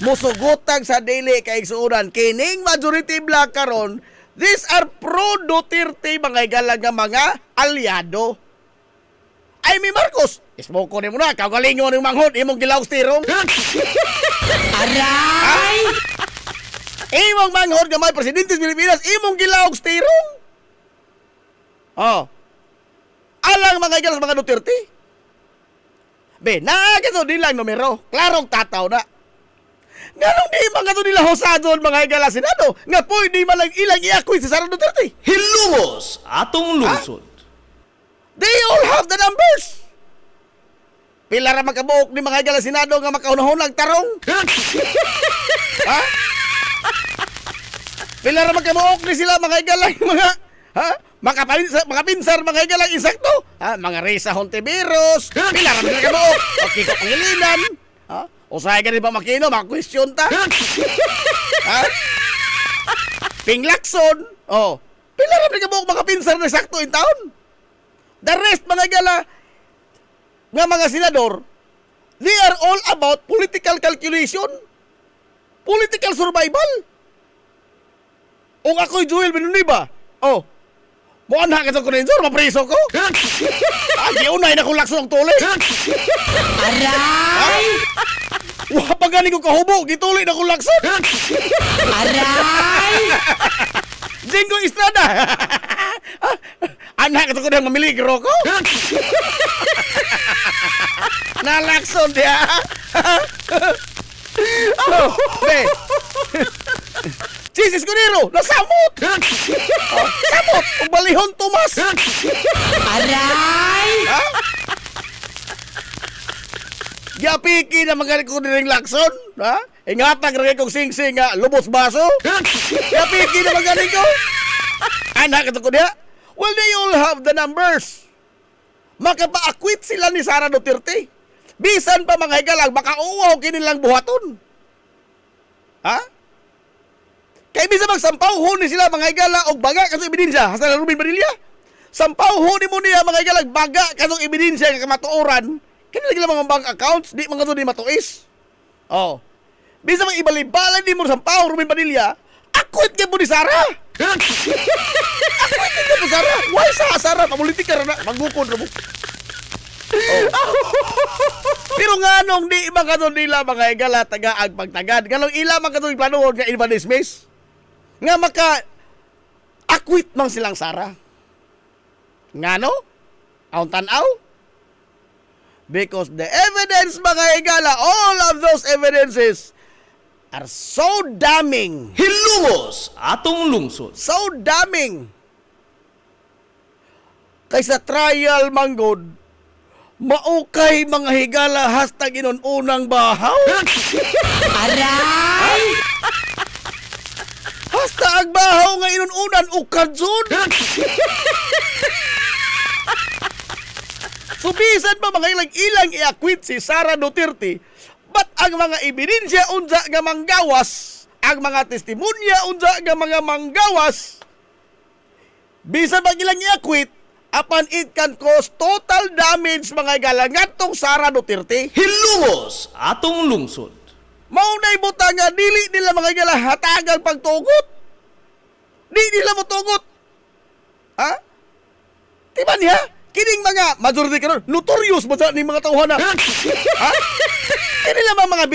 Musugutag sa dili kay suunan kining majority black karon. These are pro Duterte mga higala nga mga aliado. Ay mi Marcos, ismoko ni mo na, kagalingon ng manghod, imong gilaw stirong. Aray! Imong manghod nga may presidente sa Pilipinas, imong gilaw stirong. Oh. Alang mga higala sa mga Duterte. Be, nakakato nilang numero. Klarong tataw na. Ganong di mga to nila hosadon mga higala Senado nga pwede malang ilang i-acquit si Sara Duterte. Hilungos atong lungsod. They all have the numbers. Pila ra makabuok ni mga higala Senado nga makaunahon ang tarong. Ha? Pila ra makabuok ni sila mga higala mga makapinsar mga higala insakto. Ha? Mga Risa Hontiveros. Pila ra makabuok. O Kiko Pangilinan. Ha? Usahay ka rin ba makino, maka-question ta? Ha? Ping Lacson. Oh. Pila ra makabuok makapinsar na sakto in taon. The rest, mga gala, nga mga senador, they are all about political calculation. Political survival. O ako'y Joel Benuniba. Oh, muanha ka sa konensor, mapriso ko. Unay na kong lakso ng tuli. Aray! Wah, pagani ko kahubo, gituli na kong lakso. Aray! Jingo Estrada. Anak ito ko na mamili ko. Nalakson dia. Oh, be. Jesus Cunero, nasamot. Oh, samot, balihon Tomas. Aray! Ha? Yapiki na magaling ko din lakson. Ha? Ingatag rin kong sing-sing lubos baso. Yapiki na magaling ko. Anak ito ko dia. Well, they all have the numbers. Makapa-acquit sila ni Sara Duterte. Bisan pa mga higalag, makauwaw kinilang buhaton. Ha? Kaya bisan magsampaw ni sila mga higala o baga katong ebidensya. Hasta na Ruben Padilla. Sampaw ni mo niya mga higalag, baga katong ebidensya nga kamatuoran. Kaya mga bank accounts, di mga di matuis. Oh. Bisan mga ibalibalan di mo sampaw Ruben Padilla, acquit ka mo ni Sara. Acquit ka mo Sara. Why sa Sara? Pamulitika na magbukod na mo. Oh. Pero nga nung di mga doon nila mga higala tagaag pagtagad. Ganong ila mga doon planuhon nga invadismiss. Nga maka-acquit mang silang Sara. Nga no? Ang tanaw? Because the evidence mga higala, all of those evidences are so damning. Hilungos atong lungsod. So damning. Kaysa trial manggod, maukay mga higala hastag inununang bahaw. Aray! Hasta ang bahaw nga inununan ukadzon. Subisan pa mga ilang i-acquit si Sara Duterte, but ang mga ebidensya unsa nga manggawas, ang mga testimonya unsa nga mga manggawas, bisan pag ilang i-acquit, apan it can cause total damage mga galangatong Sara Duterte. Hilungos atong lungsod. Maunay butang nga dili nila mga gala hatagang pagtugot. Di nila mo tugot. Ha? Diba niya? Kining mga majority karon notorious ba sa ni mga tauhan na? Ha? Kini lamang mga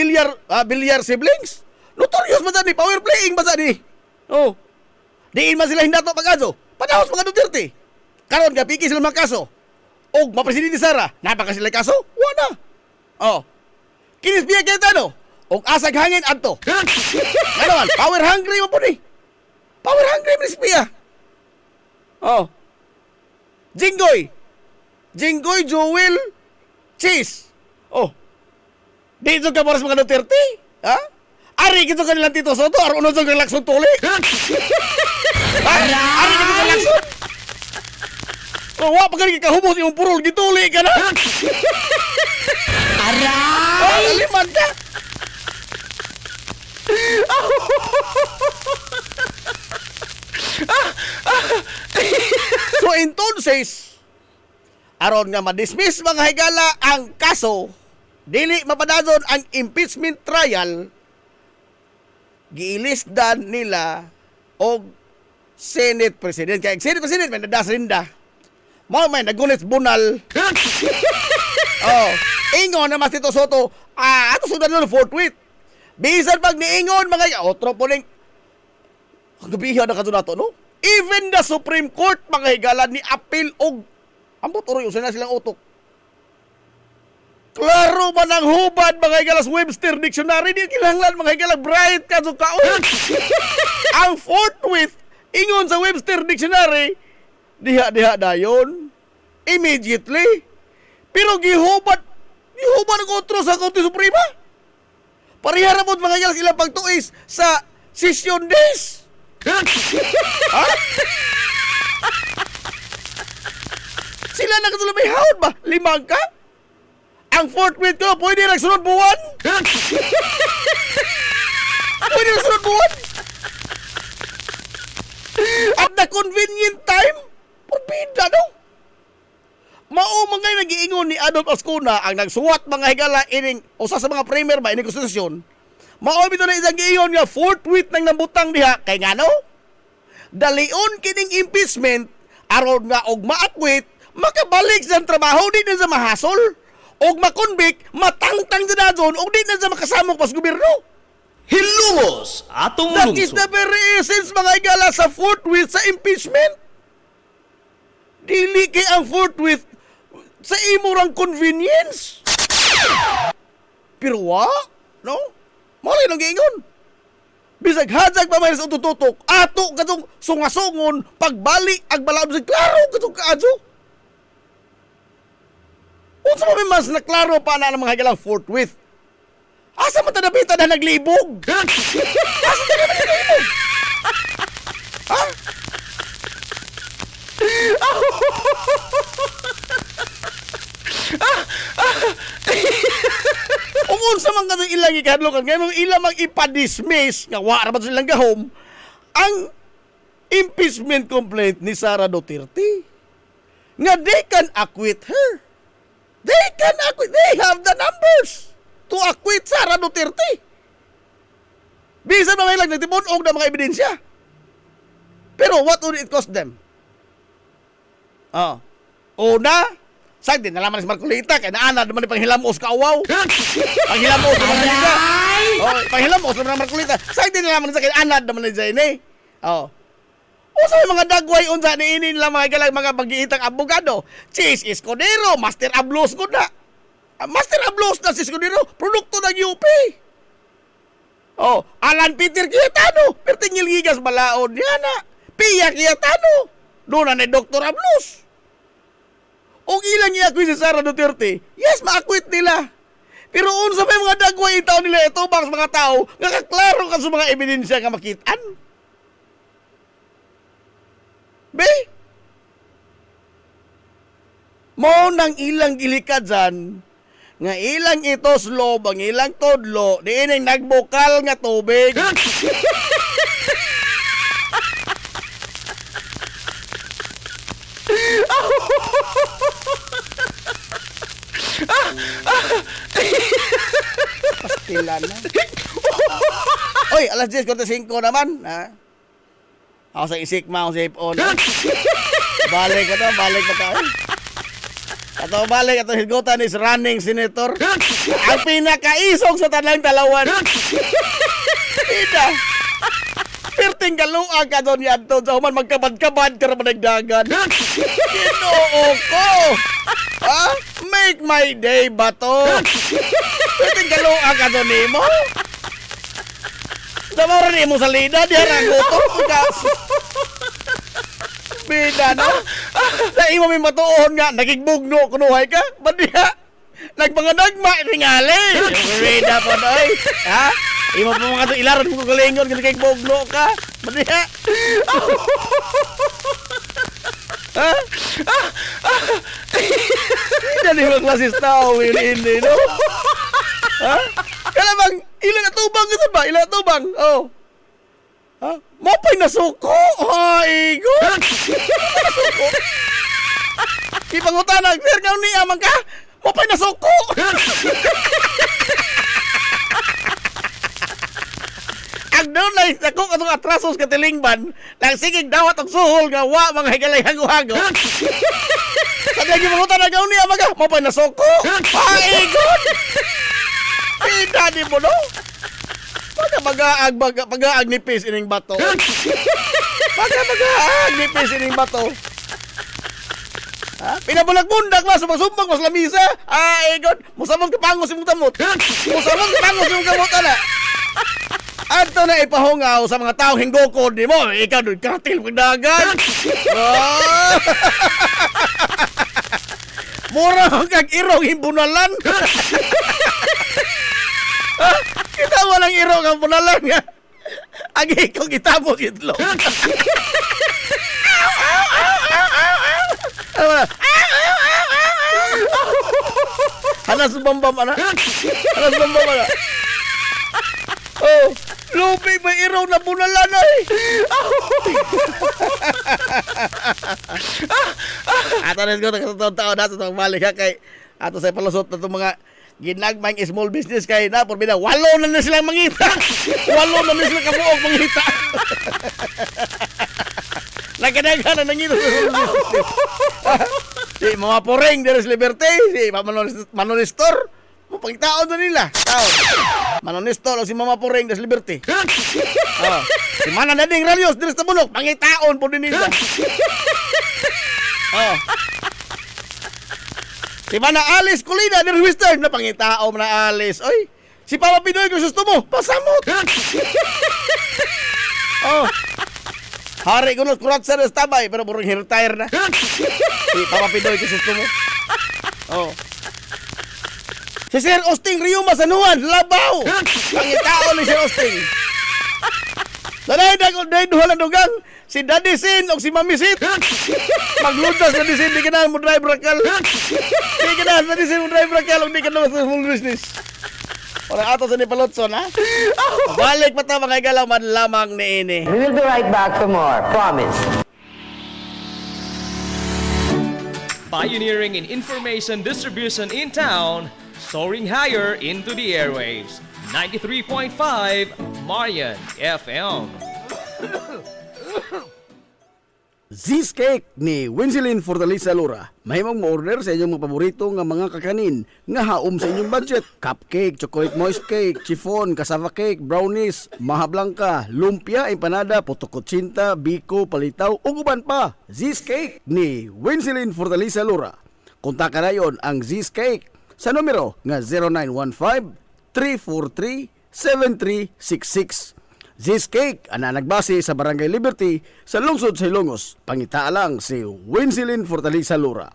bilyar siblings. Notorious ba sa ni power playing ba sa ni? Oh. Diin man sila hindato pag-aso. Panahos mga Duterte. Karon nga piki sila mga kaso. Og mapresidente Sara, napaka sila kaso? Wala. Oh. Kinis biya Cayetano. Og asag hangin adto. Ano man, power hungry mo po ni. Power hungry mo si Pia. Oh. Jinggoy Joel Cheese. Oh. Dito ka para sa mga Duterte? Ha? Ari kito kanilang Tito Soto, aron uno sa lakson tuli. Ari kito ka lakson. Oh, wa pa kani kahubos imong purol gituli ka na. Aray! Liman ka. entonces, aron nga madismiss mga higala ang kaso, dili mapadadon ang impeachment trial, giilisdan nila og Senate President. Kaya Senate President, may nadas rinda. May nagunit bunal. Oh, ingon na mas Tito Soto, ato sundan nun forthwith. Bisan pag niingon mga otro po ning ang gabihan na nato, no? Even the Supreme Court mga higala ni appeal og ambot oroy usa na silang utok. Klaro man ang hubad mga higala sa Webster Dictionary, di kinahanglan mga higala bright ka kaon. Ang forthwith ingon sa Webster Dictionary, diha dayon immediately. Pero gihubad ang otro sa Korte Suprema. Parihara mo mga higala sila pagtuis sa session days. Ha? Sila na katulad may hawad ba? Limang ka? Ang forthwith ko, pwede nagsunod buwan? Pwede nagsunod buwan? At the convenient time, porbida, no? Mao mga nag-iingon ni Adolf Ascuna ang nagsuwat mga higala ining usa sa mga premier ba ining konstitusyon. Mao bitaw na isang giingon nga forthwith nang nambutang diha kay ngano? Dalion kining impeachment aron nga og maakwit makabalik sa trabaho di na sa mahasol og makonvict matangtang sa dadon og di na sa makasamok pas gobyerno. Hilumos atong That is lungsod. the very essence mga higala sa forthwith sa impeachment. Dili kay ang forthwith sa imurang convenience. Pero wa, no? Malay nang giingon. Bisag hajag pa may sa utututok, ato katong sungasungon, pagbalik ag balab sa klaro katong kaadyo. Unsa pa may mas na klaro pa na ng mga hagalang forthwith? Asa man tanabitan na naglibog? Asa na naglibog? Ha? Kung unsa man katong ilang ikadlokan, ngayon ilang mag-ipadismiss nga wa ra ba silang gahom ang impeachment complaint ni Sara Duterte. Nga they can acquit her. They can acquit. They have the numbers to acquit Sara Duterte. Bisan mga ilang nagtipunog na mga ebidensya. Pero what would it cost them? Una, sagdi na laman si Marcolita kaya naanad naman ni panghilamos ka awaw. Panghilamos naman ni siya. Panghilamos naman ni Marcolita. Sagdi na laman siya kaya anad naman ni Zaine. O sa mga dagway unsa ni ini nila mga galang mga pag-iitang abogado. Chase Escudero, Master Ablos ko na. Master Ablos na si Escudero, produkto ng UP. Alan Peter Cayetano, pertingil gigas balaod niya na. Pia Cayetano, doon na ni Dr. Ablos. O ilang i-acquit si Sara Duterte, yes, ma-acquit nila. Pero unsa may mga dagway itaw nila ito bang mga tao, nakaklaro ka sa mga ebidensya nga makitaan. Be? Mo nang ilang gilikad dyan, nga ilang ito slob, ang ilang todlo, diining nagbukal nga tubig. Pastilan na. Oy, alas 10:45 naman, ha? Ako sa isik mo, sa ipon. Balik ka to, balik ka to. Ato balik, ato higutan is running senator. Ang pinakaisog sa tanang talawan. Ida. Perting galuag ka doon yan to. Sa human magkabad-kabad ka naman nagdagan. Ginoo ko. Ha? Make my day ba to? Perting galuag ka doon mo? Sama rin mo sa lida. Di harang guto. Bida no? Sa imo may matuon nga. Nagigbugno. Kunuhay ka? Ba't diya? Nagpanganagma. Ringali. Bida po doy. Ha? Imo pa mga ito ilaran mo kagalingon kasi kay boglo ka. Madiha. Ha? Hindi mo klasis tao ini no? Ha? Kala bang ilang atubang ka ba? Ilang atubang? Oh. Ha? Mo pa'y nasuko. Ay, go. Nasuko. Ipangutanan, sir, nga niya man ka. Mapay na suko. Ang doon lang, ako katong atrasos katilingban, nang sigig dawat ang suhol nga wa mga higalay hago-hago. Sabi ang ipangutanan, nga niya man ka. Mapay na suko. Paigon. Pinani mo, no? Pag-aag nipis ining bato. Pag-aag nipis ining bato. Ha? Pinabulag-bundag mas, sumbang mas lamisa. God. Musamot ka pangos yung tamot. Musamot ka pangos yung tamot, ana. Ato na ipahungaw sa mga taong hinggokod ni mo. Ikaw doon, karatil pagdagan. Oh. Mura kag irong himbunalan. Kita walang irong ang bunalan nga. Agi ko kitapos itlog. Hanas bambam ana. Hanas bambam ana. Oh, lupi may iraw na bunalan ay. Ato rin ko nakatataon nato itong balik ha kay ato sa palusot na itong mga ginagmang small business kay na por bina 8 na silang mangita. 8 na silang kabuok mangita. Nagkadaga na nangito sa small business. Si mga poreng dari Liberty, si Manonistor, pagtaon na nila. Taon. Manonistor o si Mama Poreng dari Liberty. Oh. Si Mana Nading Ralios dari Tabunok, pangitaon po din nila. Oh. Si Mana Alice Colina dari Western, na pangitaon na Alice. Oy, si Papa Pinoy kung susto mo, pasamot. Oh. Hari ko nung kurat sa tabay, pero puro retire na. Si Papa Pidoy kung susto mo. Oh. Si Sir Osting Riuma Sanuan, Labaw. Pangitao ni Sir Osting. Nanay duha na dugang. Si Daddy Sin o si Mami Sit. Maglutas Daddy Sin, di ka na mo drive rakal. Di ka na, Daddy Sin mo drive rakal, di ka na sa full business. Orang ato sa ni Palotson, ha? Balik pa ta mga galaman lamang ni ini. We will be right back for more. Promise. Pioneering in information distribution in town, soaring higher into the airwaves. 93.5 Marian FM. Z's Cake ni Winsilin Fortaleza Lura. Mahimong mo-order sa inyong mga paborito nga mga kakanin nga haom sa inyong budget. Cupcake, chocolate moist cake, chiffon, cassava cake, brownies, maha blanca, lumpia, empanada, potokotsinta, biko, palitaw, ug uban pa. Z's Cake ni Winsilin Fortaleza Lura. Kontakan na yon ang Z's Cake sa numero nga 0915-343-7366. Z's Cake, ana nagbase sa Barangay Liberty sa lungsod sa Ilongos. Pangita lang si Winsilin Fortaleza Lura.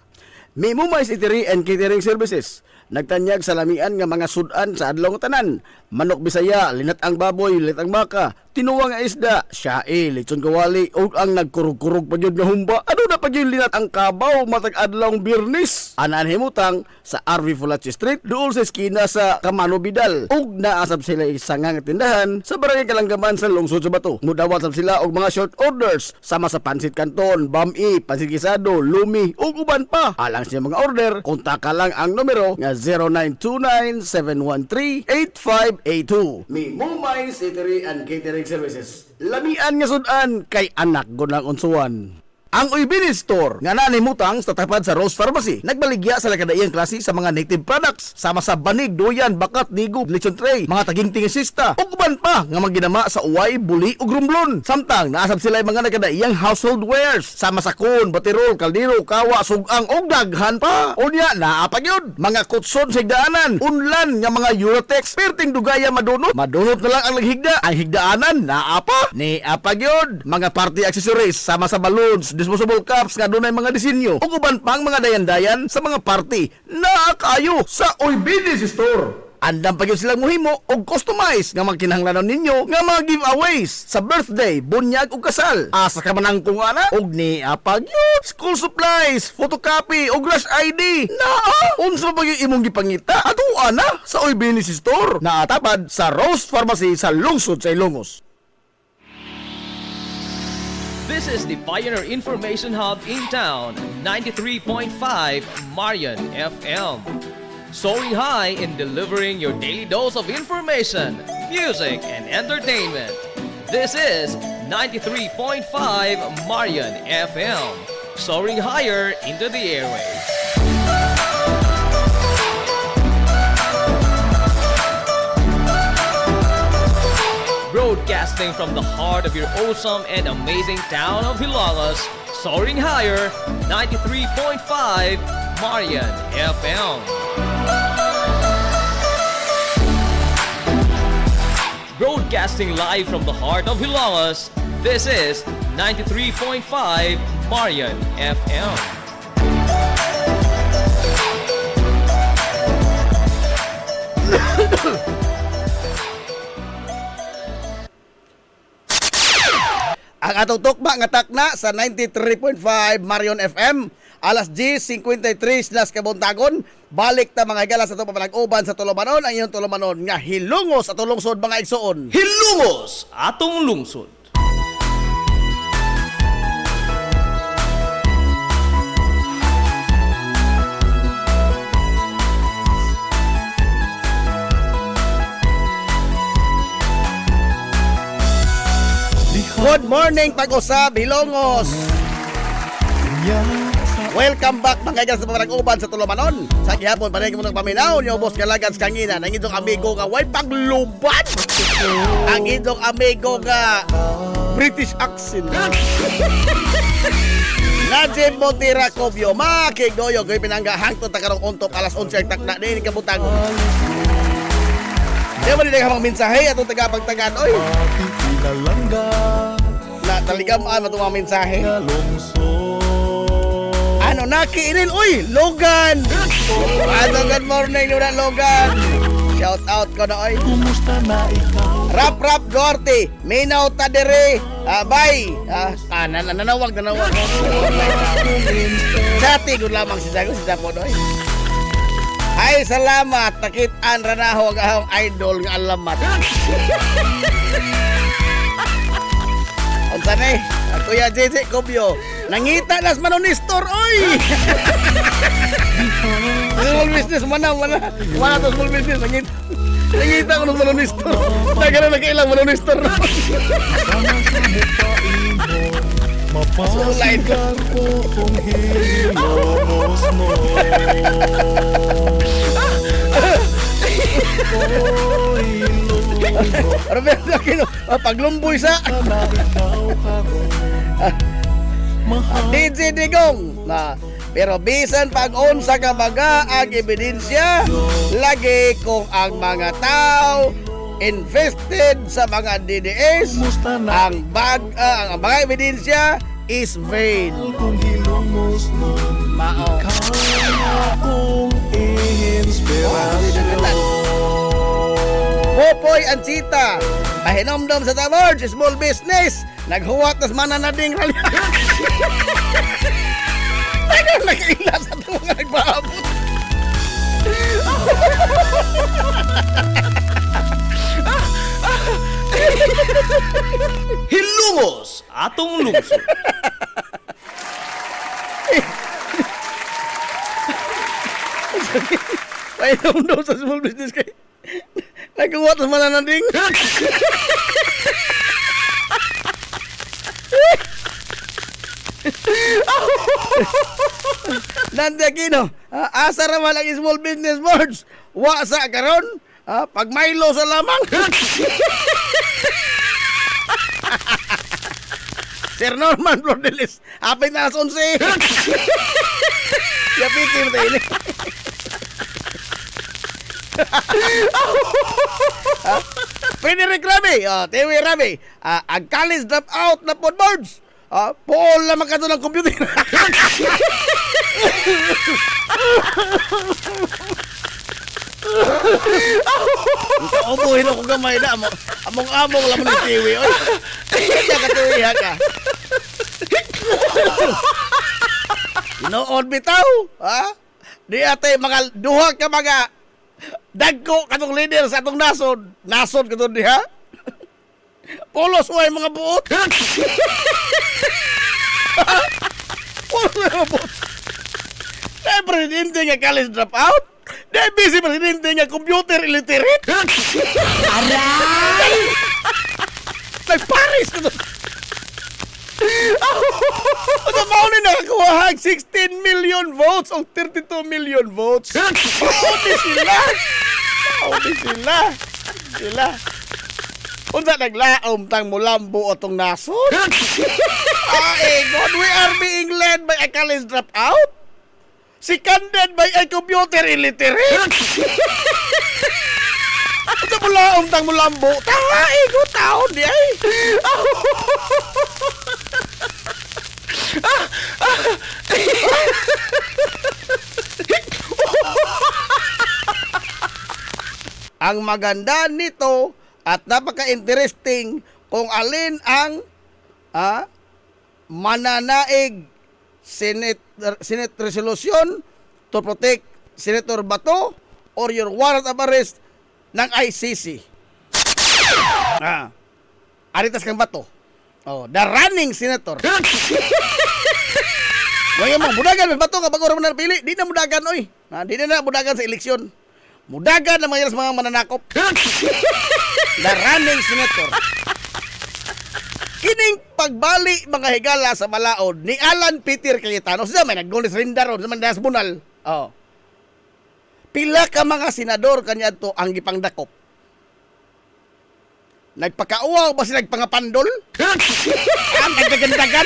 May Mumais Eatery and Catering Services. Nagtanyag sa lamian nga mga sudan sa adlaw nga tanan. Manok Bisaya, linat ang baboy, linat ang baka, tinuwang nga isda, siyae, lechon kawali, o ang nagkurug-kurug pa yun nga humba. Ano na pa yun linat ang kabaw matag adlaw birnis? Anan himutang sa RV Fulachi Street, dool sa eskina sa Camano Vidal. Ug naasab sila isang nga tindahan sa Barangay Kalanggaman sa lungsod sa Bato. Mudawat sab sila og mga short orders sama sa pansit canton, bami, pansit gisado, lumi, ug uban pa. Alang siya mga order, kontaka lang ang numero nga 0929-713-8582. May Mumais Eatery and Catering Services. Lamian nga sudan kay anak gunang unsuan. Ang Uybini Store nga nanimutang sa tapat sa Rose Pharmacy nagbaligya sa lakadaiyang klase sa mga native products sama sa banig, doyan, bakat, nigo, lechon tray, mga taging-tingisista ug uban pa nga maginama sa uway, buli ug rumblon. Samtang naasab sila mga nakadaiyang household wares sama sa kun, batirol, kaldero, kawa, sugang ug daghan pa. Unya naa pa gyud mga kutson sa higdaanan, unlan nga mga Eurotex, perting dugaya madunot na lang ang naghigda. Ang higdaanan naa pa ni apa gyud mga party accessories sama sa balloons, disposable cups nga dunay mga disenyo ug uban pang mga dayan-dayan sa mga party na kayo sa Uybini Store. Andam pa gyud silang mohimo og customize nga magkinahanglanon ninyo nga mga giveaways sa birthday, bunyag ug kasal. Asa ka man ang kung ana og ni apag yun. School supplies, photocopy ug rush ID. Naa, unsa pa gyud imong gipangita? Ato ana sa Uybini Store. Naatapad sa Rose Pharmacy sa lungsod sa Ilongos. This is the Pioneer Information Hub in town, 93.5 Marian FM. Soaring high in delivering your daily dose of information, music, and entertainment. This is 93.5 Marian FM. Soaring higher into the airwaves. Broadcasting from the heart of your awesome and amazing town of Hilagas, soaring higher, 93.5 Marian FM. Broadcasting live from the heart of Hilagas, this is 93.5 Marian FM. Ang atong tukma nga takna sa 93.5 Marion FM, alas 10:53 nas kabuntagon. Balik ta mga higala sa itong papanag-uban sa Tulumanon, ang iyong Tulumanon nga hilungos at lungsod mga igsoon. Hilungos atong lungsod. Good morning, pag-usab, Hilongos. Welcome back mga kaigas sa papanag-uban sa Tulumanon. Sa gihapon, panay mo ng paminaw, niyo boss kalagad sa kangina. Ang idong amigo nga, way paglubat. Ang idong amigo nga, British accent. Najib Montira Cobio, makigoyo, gawin pinangga, hangtod takarong untop, alas 11 ang takna, din kabutang. Di ba nila kamang mensahe atong tagapagtagan, oy. Na taligamaan matong mga mensahe. Ano nakiinil, uy, Logan. Good morning, Logan. Shout out ko na, oy. Rap Duarte, minaw ta dire. Bye. Nanawag. Dati ko lamang si Jago, oy. Ay, salamat. Nakit-an ranaho ang ahong idol nga alamat. Unsa ni? Kuya JJ Cobio, nangita nas manonistor, oy. Small business mana to small business nangita ko ng manonistor. Nagana nagailang manonistor. Mapasalain ko kung hilongos mo. Roberto Aquino, paglumboy sa DJ Digong na pero bisan pag-unsa ka baga ang ebidensya lagi kung ang mga tao invested sa mga DDS ang mga ebidensya is vain. Kung hilongos mo, mao akong inspirasyon. Popoy ang Chita, pahinomdom sa Tamarge, small business, naghuwat nas mananading rally. Tagang nakaila sa ito mga nagpahabot. Hilungos atong lungsod. Pahinomdom sa small business kay naghuwat nas mananading. Nandi Aquino, asa raman ang small business boards. Wa sa karon, pag Milo sa lamang. Sir Norman Flordelis, apit na alas 11. Yapitin mo tayo ini. Frederick Rabi, Tewi Rabi, ang college drop out na pod boards. Paul na magkato ng computer. Umuhin ako gamay na. Among-among lang ni Tewi. Oy, kaya katuwi ka. Noon bitaw. Di ate, mga duha ka mga dagko katong leader sa atong nasod. Nasod katong diha. Polos way mga buot. Wala boss. Dahil presidente nga college dropout. Dahil busy presidente nga computer illiterate. Aray! Nagparis ko to. Ano ba na nakakuha hag 16 million votes o 32 million votes? Mauni sila. Sila. Unsa naglaom tang mulambo o tong nasod? God, we are being led by a college dropout? Seconded by a computer illiterate? Unsa mulaom tang mulambo? Tawa, go taon di ay. Ang maganda nito at napaka-interesting kung alin ang mananaig Senate resolution to protect Senator Bato or your warrant of arrest ng ICC. Aritas kang Bato. The running senator. Ngayon mo, mudagan Bato nga bago raman na pili. Di na mudagan, oy. Di na mudagan sa eleksyon. Mudagan na mga mananakop. The running senator. Kining pagbali mga higala sa balaod ni Alan Peter Cayetano. Siya may nag-golis rinda ron sa Mandas Bunal. Pila ka mga senador kanya to ang gipangdakop. Nagpakauaw ba sila nagpangapandol? Ang nagdagandagan?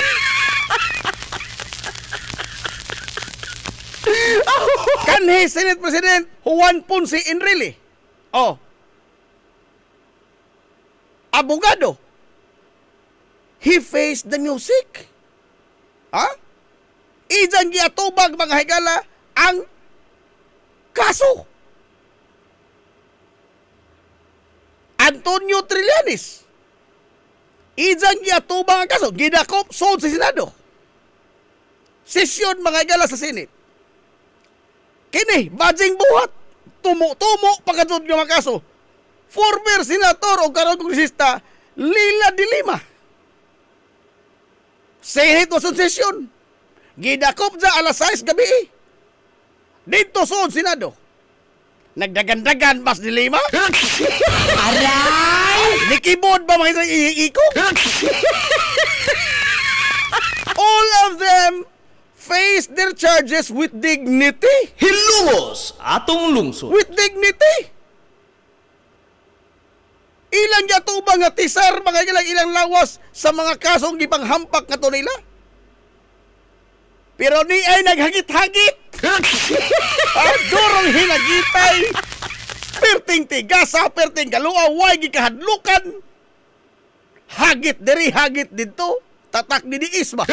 Kanhi Senate President Juan Ponce Enrile. Abogado. He faced the music. Ijang giatubag mga higala ang kaso. Antonio Trillanes. Ijang giatubang ang kaso. Gidakop sod sa Senado. Sesyon mga higala sa Senate. Kini, badjing buhat. Tumo-tumo pagkatod ng mga kaso. Former senator o karong kongresista Lila de Lima. Senate was on session. Gidakop dya alas 6 gabi. Dito sod Senado. Nagdagan-dagan mas de Lima. Aray! Nikibod ba mga isang iiko? All of them face their charges with dignity. Hilumos atong lungsod. With dignity. Ilang yatubang nga tisar mga ilang lawas sa mga kasong gipanghampak nga to nila. Pero ni ay naghagit-hagit. Durong hinagitay. Perting tigasa, perting kalua, way gikahadlukan. Hagit diri, hagit dito. Tatak ni Isma.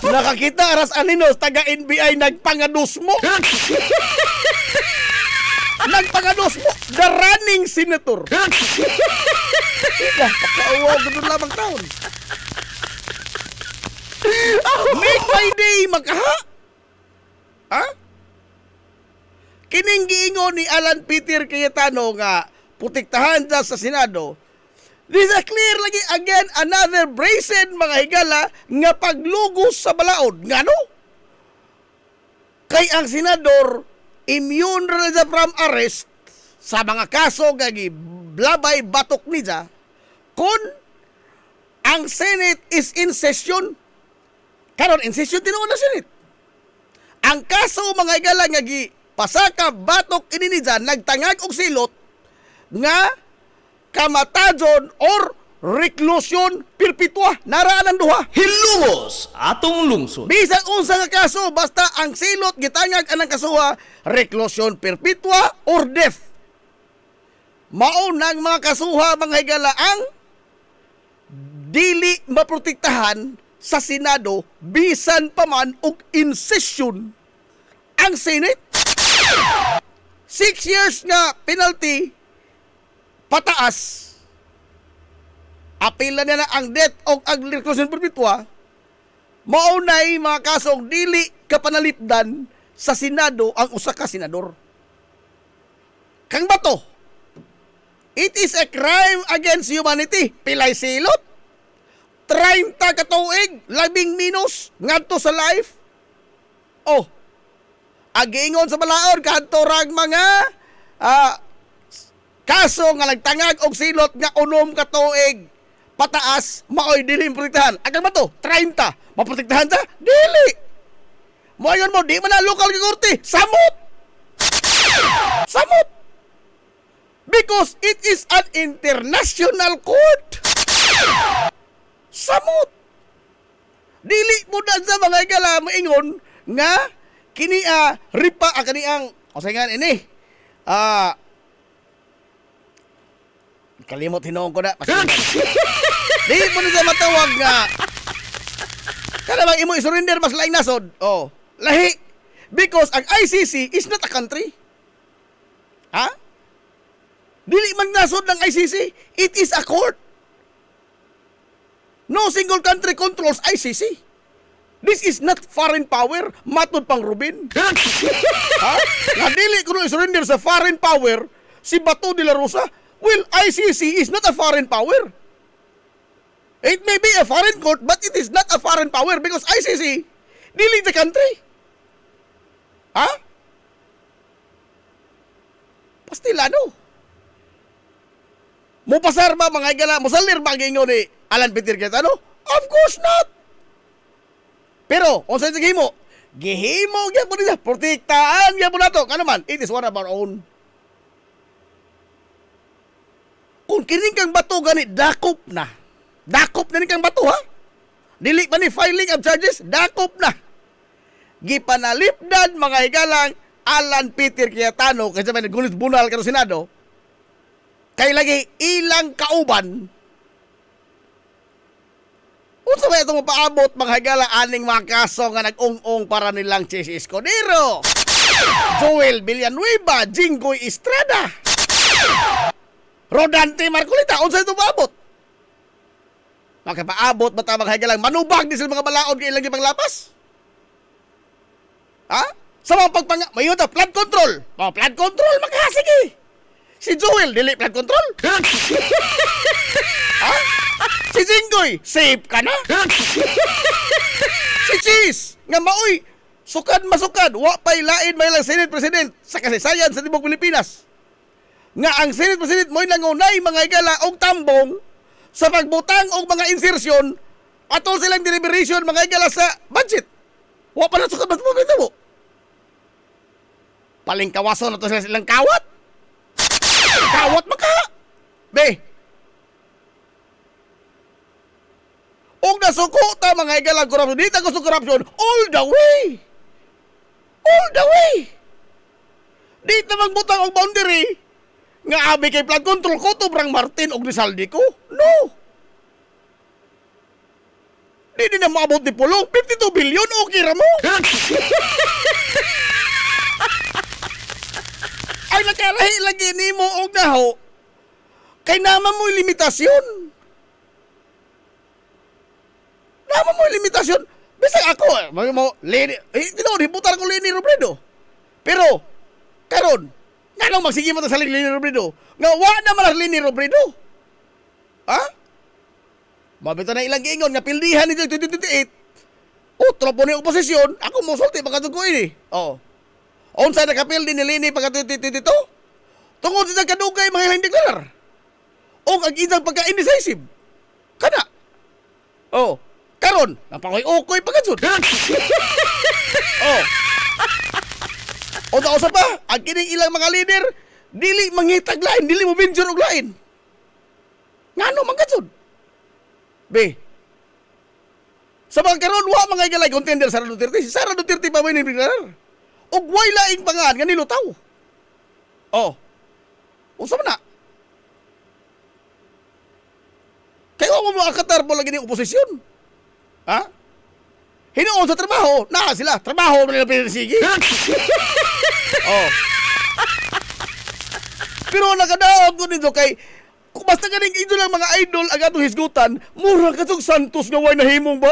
Nakakita aras aninos taga NBI nagpangados mo. Nagpangados mo the running senator. Pakauwaw gudun lamang taon. Make my day makaha. Kining giingon ni Alan Peter Cayetano nga putiktahan sa Senado. This is clear lagi again another brazen mga higala nga paglugos sa balaod. Ngano? Kay ang senador immune ra from arrest sa mga kaso gagi blabay batok niya kun ang Senate is in session. Karon in session tinuod na Senate. Ang kaso mga higala nga gi pasaka batok ini niya nagtangag og silot nga kamatajon or reklusyon perpetua naraan ang duha. Hilumos atong lungsod. Bisan unsa nga kaso basta ang silot gitangag anang kasuha reklusyon perpetua or death. Mao nang mga kasuha mga higala ang dili maprotektahan sa Senado bisan pa man og in session ang Senate. 6 years nga penalty pataas. Apila na ang death o ang reklusyon perpetua. Maunay mga kasong dili kapanalipdan sa Senado ang usa ka senador. Kang Bato, It is a crime against humanity. Pilay silot. 30 katuig, 10 minus, ngadto sa life. Oh, agingon sa balaod, kanto rag mga kaso nga nagtangag og silot nga unom katuig, pataas, maoy dili protektahan. Agang ba to? 30. Maprotektahan sa? Dili. Moayon mo, di man na lokal ka korte. Samot! Samot! Because it is an international court. Samot! Dili mo na sa mga igala maingon nga kini ripa kaniang o sayangan ini kalimot hinoon ko na. Dili mo na sa matawag nga kada bang imo isurrender mas laing nasod. Oh, lahi. Because ang ICC is not a country. Ha? Dili man nasod ng ICC. It is a court. No single country controls ICC. This is not foreign power. Matod pang Rubin. Ha? Nga dili ko no isurrender sa foreign power si Bato de la Rosa. Well, ICC is not a foreign power. It may be a foreign court, but it is not a foreign power because ICC dili the country. Ha? Pastilado. Mo pasar ba mga igala? Mo salir ba gingon ni Alan Peter Cayetano? Of course not. Pero, kung saan gihimo? Gihimo gyud mo nila. Protektaan gyud mo nato. Kano man, it is one of our own. Kung kining kang bato gani, dakop na. Dakop na ni kang bato, ha? Dili pa ni filing of charges, dakop na. Gipanalipdan mga higalang Alan Peter Cayetano kasi may nagulit bunal ka ng Senado kay lagi ilang kauban. Unsa ba itong mapaabot mga higala aning mga kaso nga nag-ung-ung para nilang Chis Escudero, Joel Villanueva, Jinggoy Estrada, Rodante Marcolita. Unsa itong maabot? Makapaabot ba ta mga higalang manubag din sila mga balaod kay ilang ipanglapas? Ha? Sa mga mayroon ta, flood control. Mga flood control, magkasige. Si Joel, dili flood control. Ha? Si Jinggoy, safe ka na. Si Cheese, nga maoy, sukad masukad, wa pay lain may lang Senate President sa kasaysayan sa Tibok Pilipinas. Nga ang Senate President mo'y nangunay mga igala og tambong sa pagbutang og mga insertion atol silang deliberation mga igala sa budget. Wa pa na sukad mas mo. Paling kawaso na to sila silang kawat. Kawat maka. Be. Og nasuko ta mga igalang korupsyon. Dito gusto korupsyon all the way. All the way. Dito magbutang og boundary. Nga abi kay flood control ko to Brang Martin og Rizaldi ko. No. Di na maabot ni Pulong. 52 billion. Okay ra mo. Ay nakalahi lagi ni mo og naho kay naman mo'y limitasyon. Naman mo'y limitasyon. Bisag ako, hibutan ko Leni Robredo. Pero, karon, nga nang magsige mo sa Leni Robredo, nga wa naman ang Leni Robredo. Ha? Mabito na ilang giingon, nga pildihan nito 2028. Utro po ni oposisyon, ako musulti, pagkatog ko ini. Oo. Unsa nakapil din ni Leni pagkatutitito? Tungod sa kadugay mga ilang deklarar. O ang isang pagka-indecisive. Kana. Oh, karon, napangoy-ukoy pagkatsud. Oh. O sa pa, ang kining ilang mga leader, dili mangitag lain, dili mo venture og lain. Ngano man katsud? Be. Sa mga karon, wa mga igalay contender Sara Duterte. Si Sara Duterte pa mo ni deklarar. Og way laing pangan nga nilutaw. Oh. Unsa man na? Kayo mo makakatar mo lagi ni oposisyon. Ha? Hinoon sa trabaho, na sila. Trabaho mo nila pinagsige. Oh. Pero nakadaog ko nito kay kung basta ganing idol lang mga idol ang atong hisgutan, mura katong Santos nga way nahimong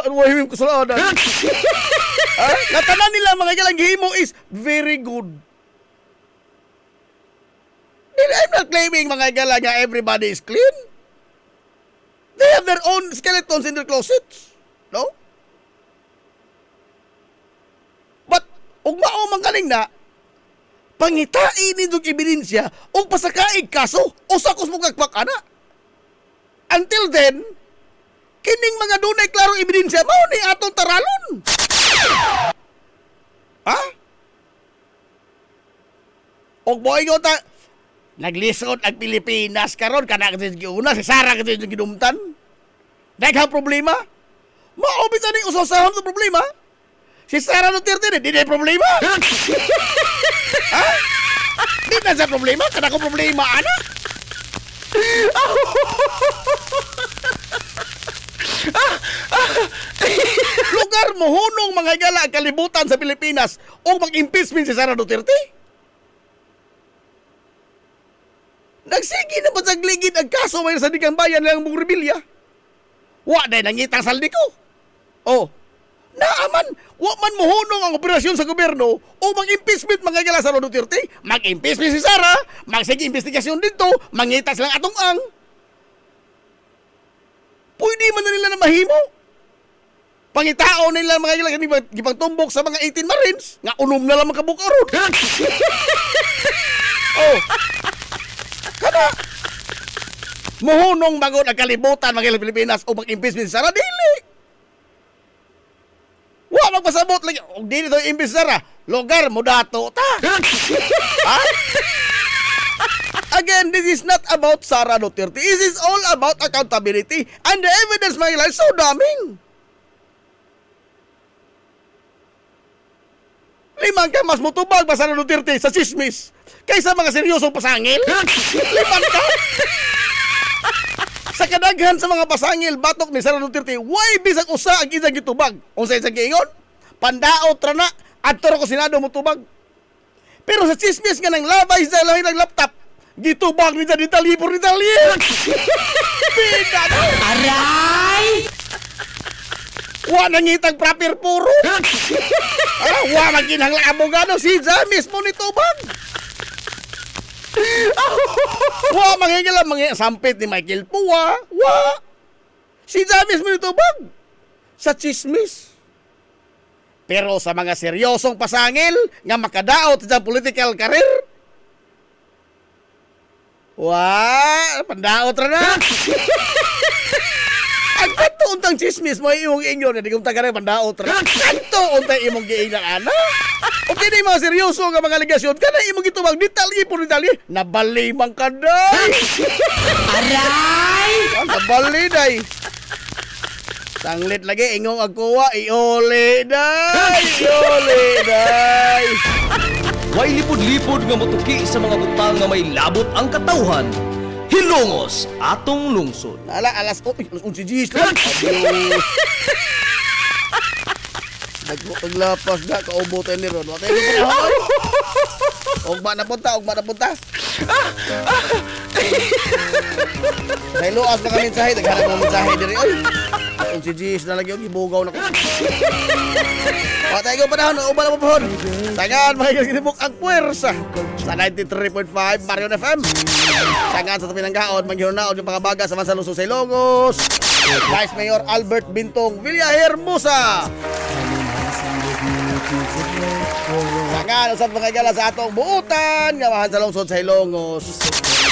kasalanan. Ha? Natanan nila mga galang himo is very good. I'm not claiming mga igala nga everybody is clean. They have their own skeletons in their closets. No? But, ug mao man galing na, pangitain nindong ebidensya o pasakaig kaso o sakos mo kagpak ana. Until then, kining mga dunay klarong ebidensya mao ni atong taralon. Ha? Og moingon ta, naglisod ang Pilipinas karon kana kasi giuna si Sara kasi yung ginumtan. Daghang problema. Maobit na ning usosahon ng problema. Si Sara Duterte di na problema. Ha? Di na sa problema, kana ko problema ana. Lugar mohunong mga igala ang kalibutan sa Pilipinas o mag-impeachment si Sara Duterte. Nagsigi na ba sa gligid ang kaso may sa Digang Bayan lang mong rebilya? Wa na nangitang saldi ko. Oh, naaman, wa man mohunong ang operasyon sa gobyerno o mag-impeachment mga igala sa Sara Duterte. Mag-impeachment si Sara, magsige investigasyon dito, mangita silang atong ang. Pwede man na nila na mahimo. Pangitao nila mga igala gipagtumbok sa mga 18 Marines nga unom na lang makabukaron. Oh. Kana mohunong bago nagkalibutan mga Pilipinas o mag-impeachment si Sara dili. Wa magpasabot lagi og dili to impeach Sara. Lugar mo dato ta. Ha? Again, this is not about Sara Duterte. This is all about accountability and the evidence mga ilan so daming. Limang ka mas mutubag ba Sara Duterte sa chismis kaysa mga seryosong pasangil? Limang ka? Sa kadaghan sa mga pasangil, batok ni Sara Duterte, why bisag usa ang isang gitubag? Unsa isang giingon? Pandaot ra na, adto ra ko Senado mutubag. Pero sa chismis nga nang labay sa lahi ng laptop, gitubag ni sa detalye por detalye. Bida na! Aray! Wa nangitang proper puro. Wa maginhang abogado si mismo nitubag. Wa mangingala sampit ni Michael Pua. Wa. Si mismo nitubag. Sa chismis. Pero sa mga seryosong pasangil nga makadaot sa political career, wa, pandaot ra na. Ang kanto untang chismis mo iyong inyo na di kong tagaray pandaot ra. Kanto untang imong giingnan ana. O kini mga seryoso nga mga aligasyon kana imong gitubag detalye por detalye nabali man kaday. Aray! Nabali day. Sanglit lagi ingong agkuwa iole day. Iole day. Way lipod-lipod nga motuki sa mga butang nga may labot ang katawhan. Hilongos atong lungsod. Alas 11 lang. Adios. Naglapas na kaubutan ni Ron. Watay ko na hoy. Ugma na punta. Sa iluas na kami mensahe, naghanap mo mensahe diri oy. Kung si Gis na lagi, ibugaw na ko. Patay ko panahon, uban na po pohon. Tangan, mga kinibuk ang puwersa. Sa 93.5 Marion FM. Tangan sa tabi ng gaon, maghirunaon yung pangabaga sa Mansa Luzon, Ilongos. Vice Mayor Albert Bintong Villahermosa. Tangan, usap mga gala sa atong buutan, nga Mansa Luzon sa Ilongos.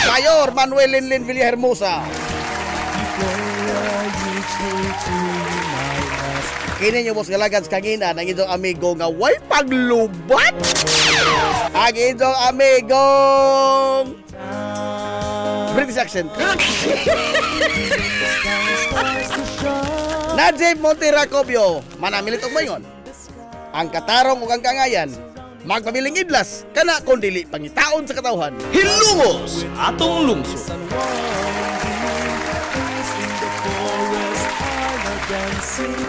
Mayor Manuel Linlin Villahermosa. Kini nyo boss galagans kangina ng inyong amigo nga way paglubat. Ang inyong amigong British accent. Najib Monterracobio, manamilit og mayon. Ang katarong ug ang kangayan, magpabiling idlas kana kun dili pangitaon sa katawhan. Hilongos atong lungsod.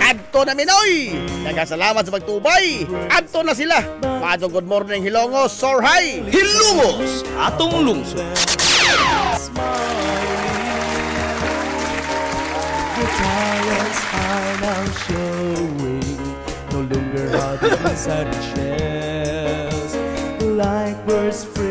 Adto na Minoy! Nagkasalamat sa pagtubay! Adto na sila! Maadong good morning Hilongos, Sorhay! Hilongos atong lungsod. The talents are now showing, no longer are the inside shells, like birds free.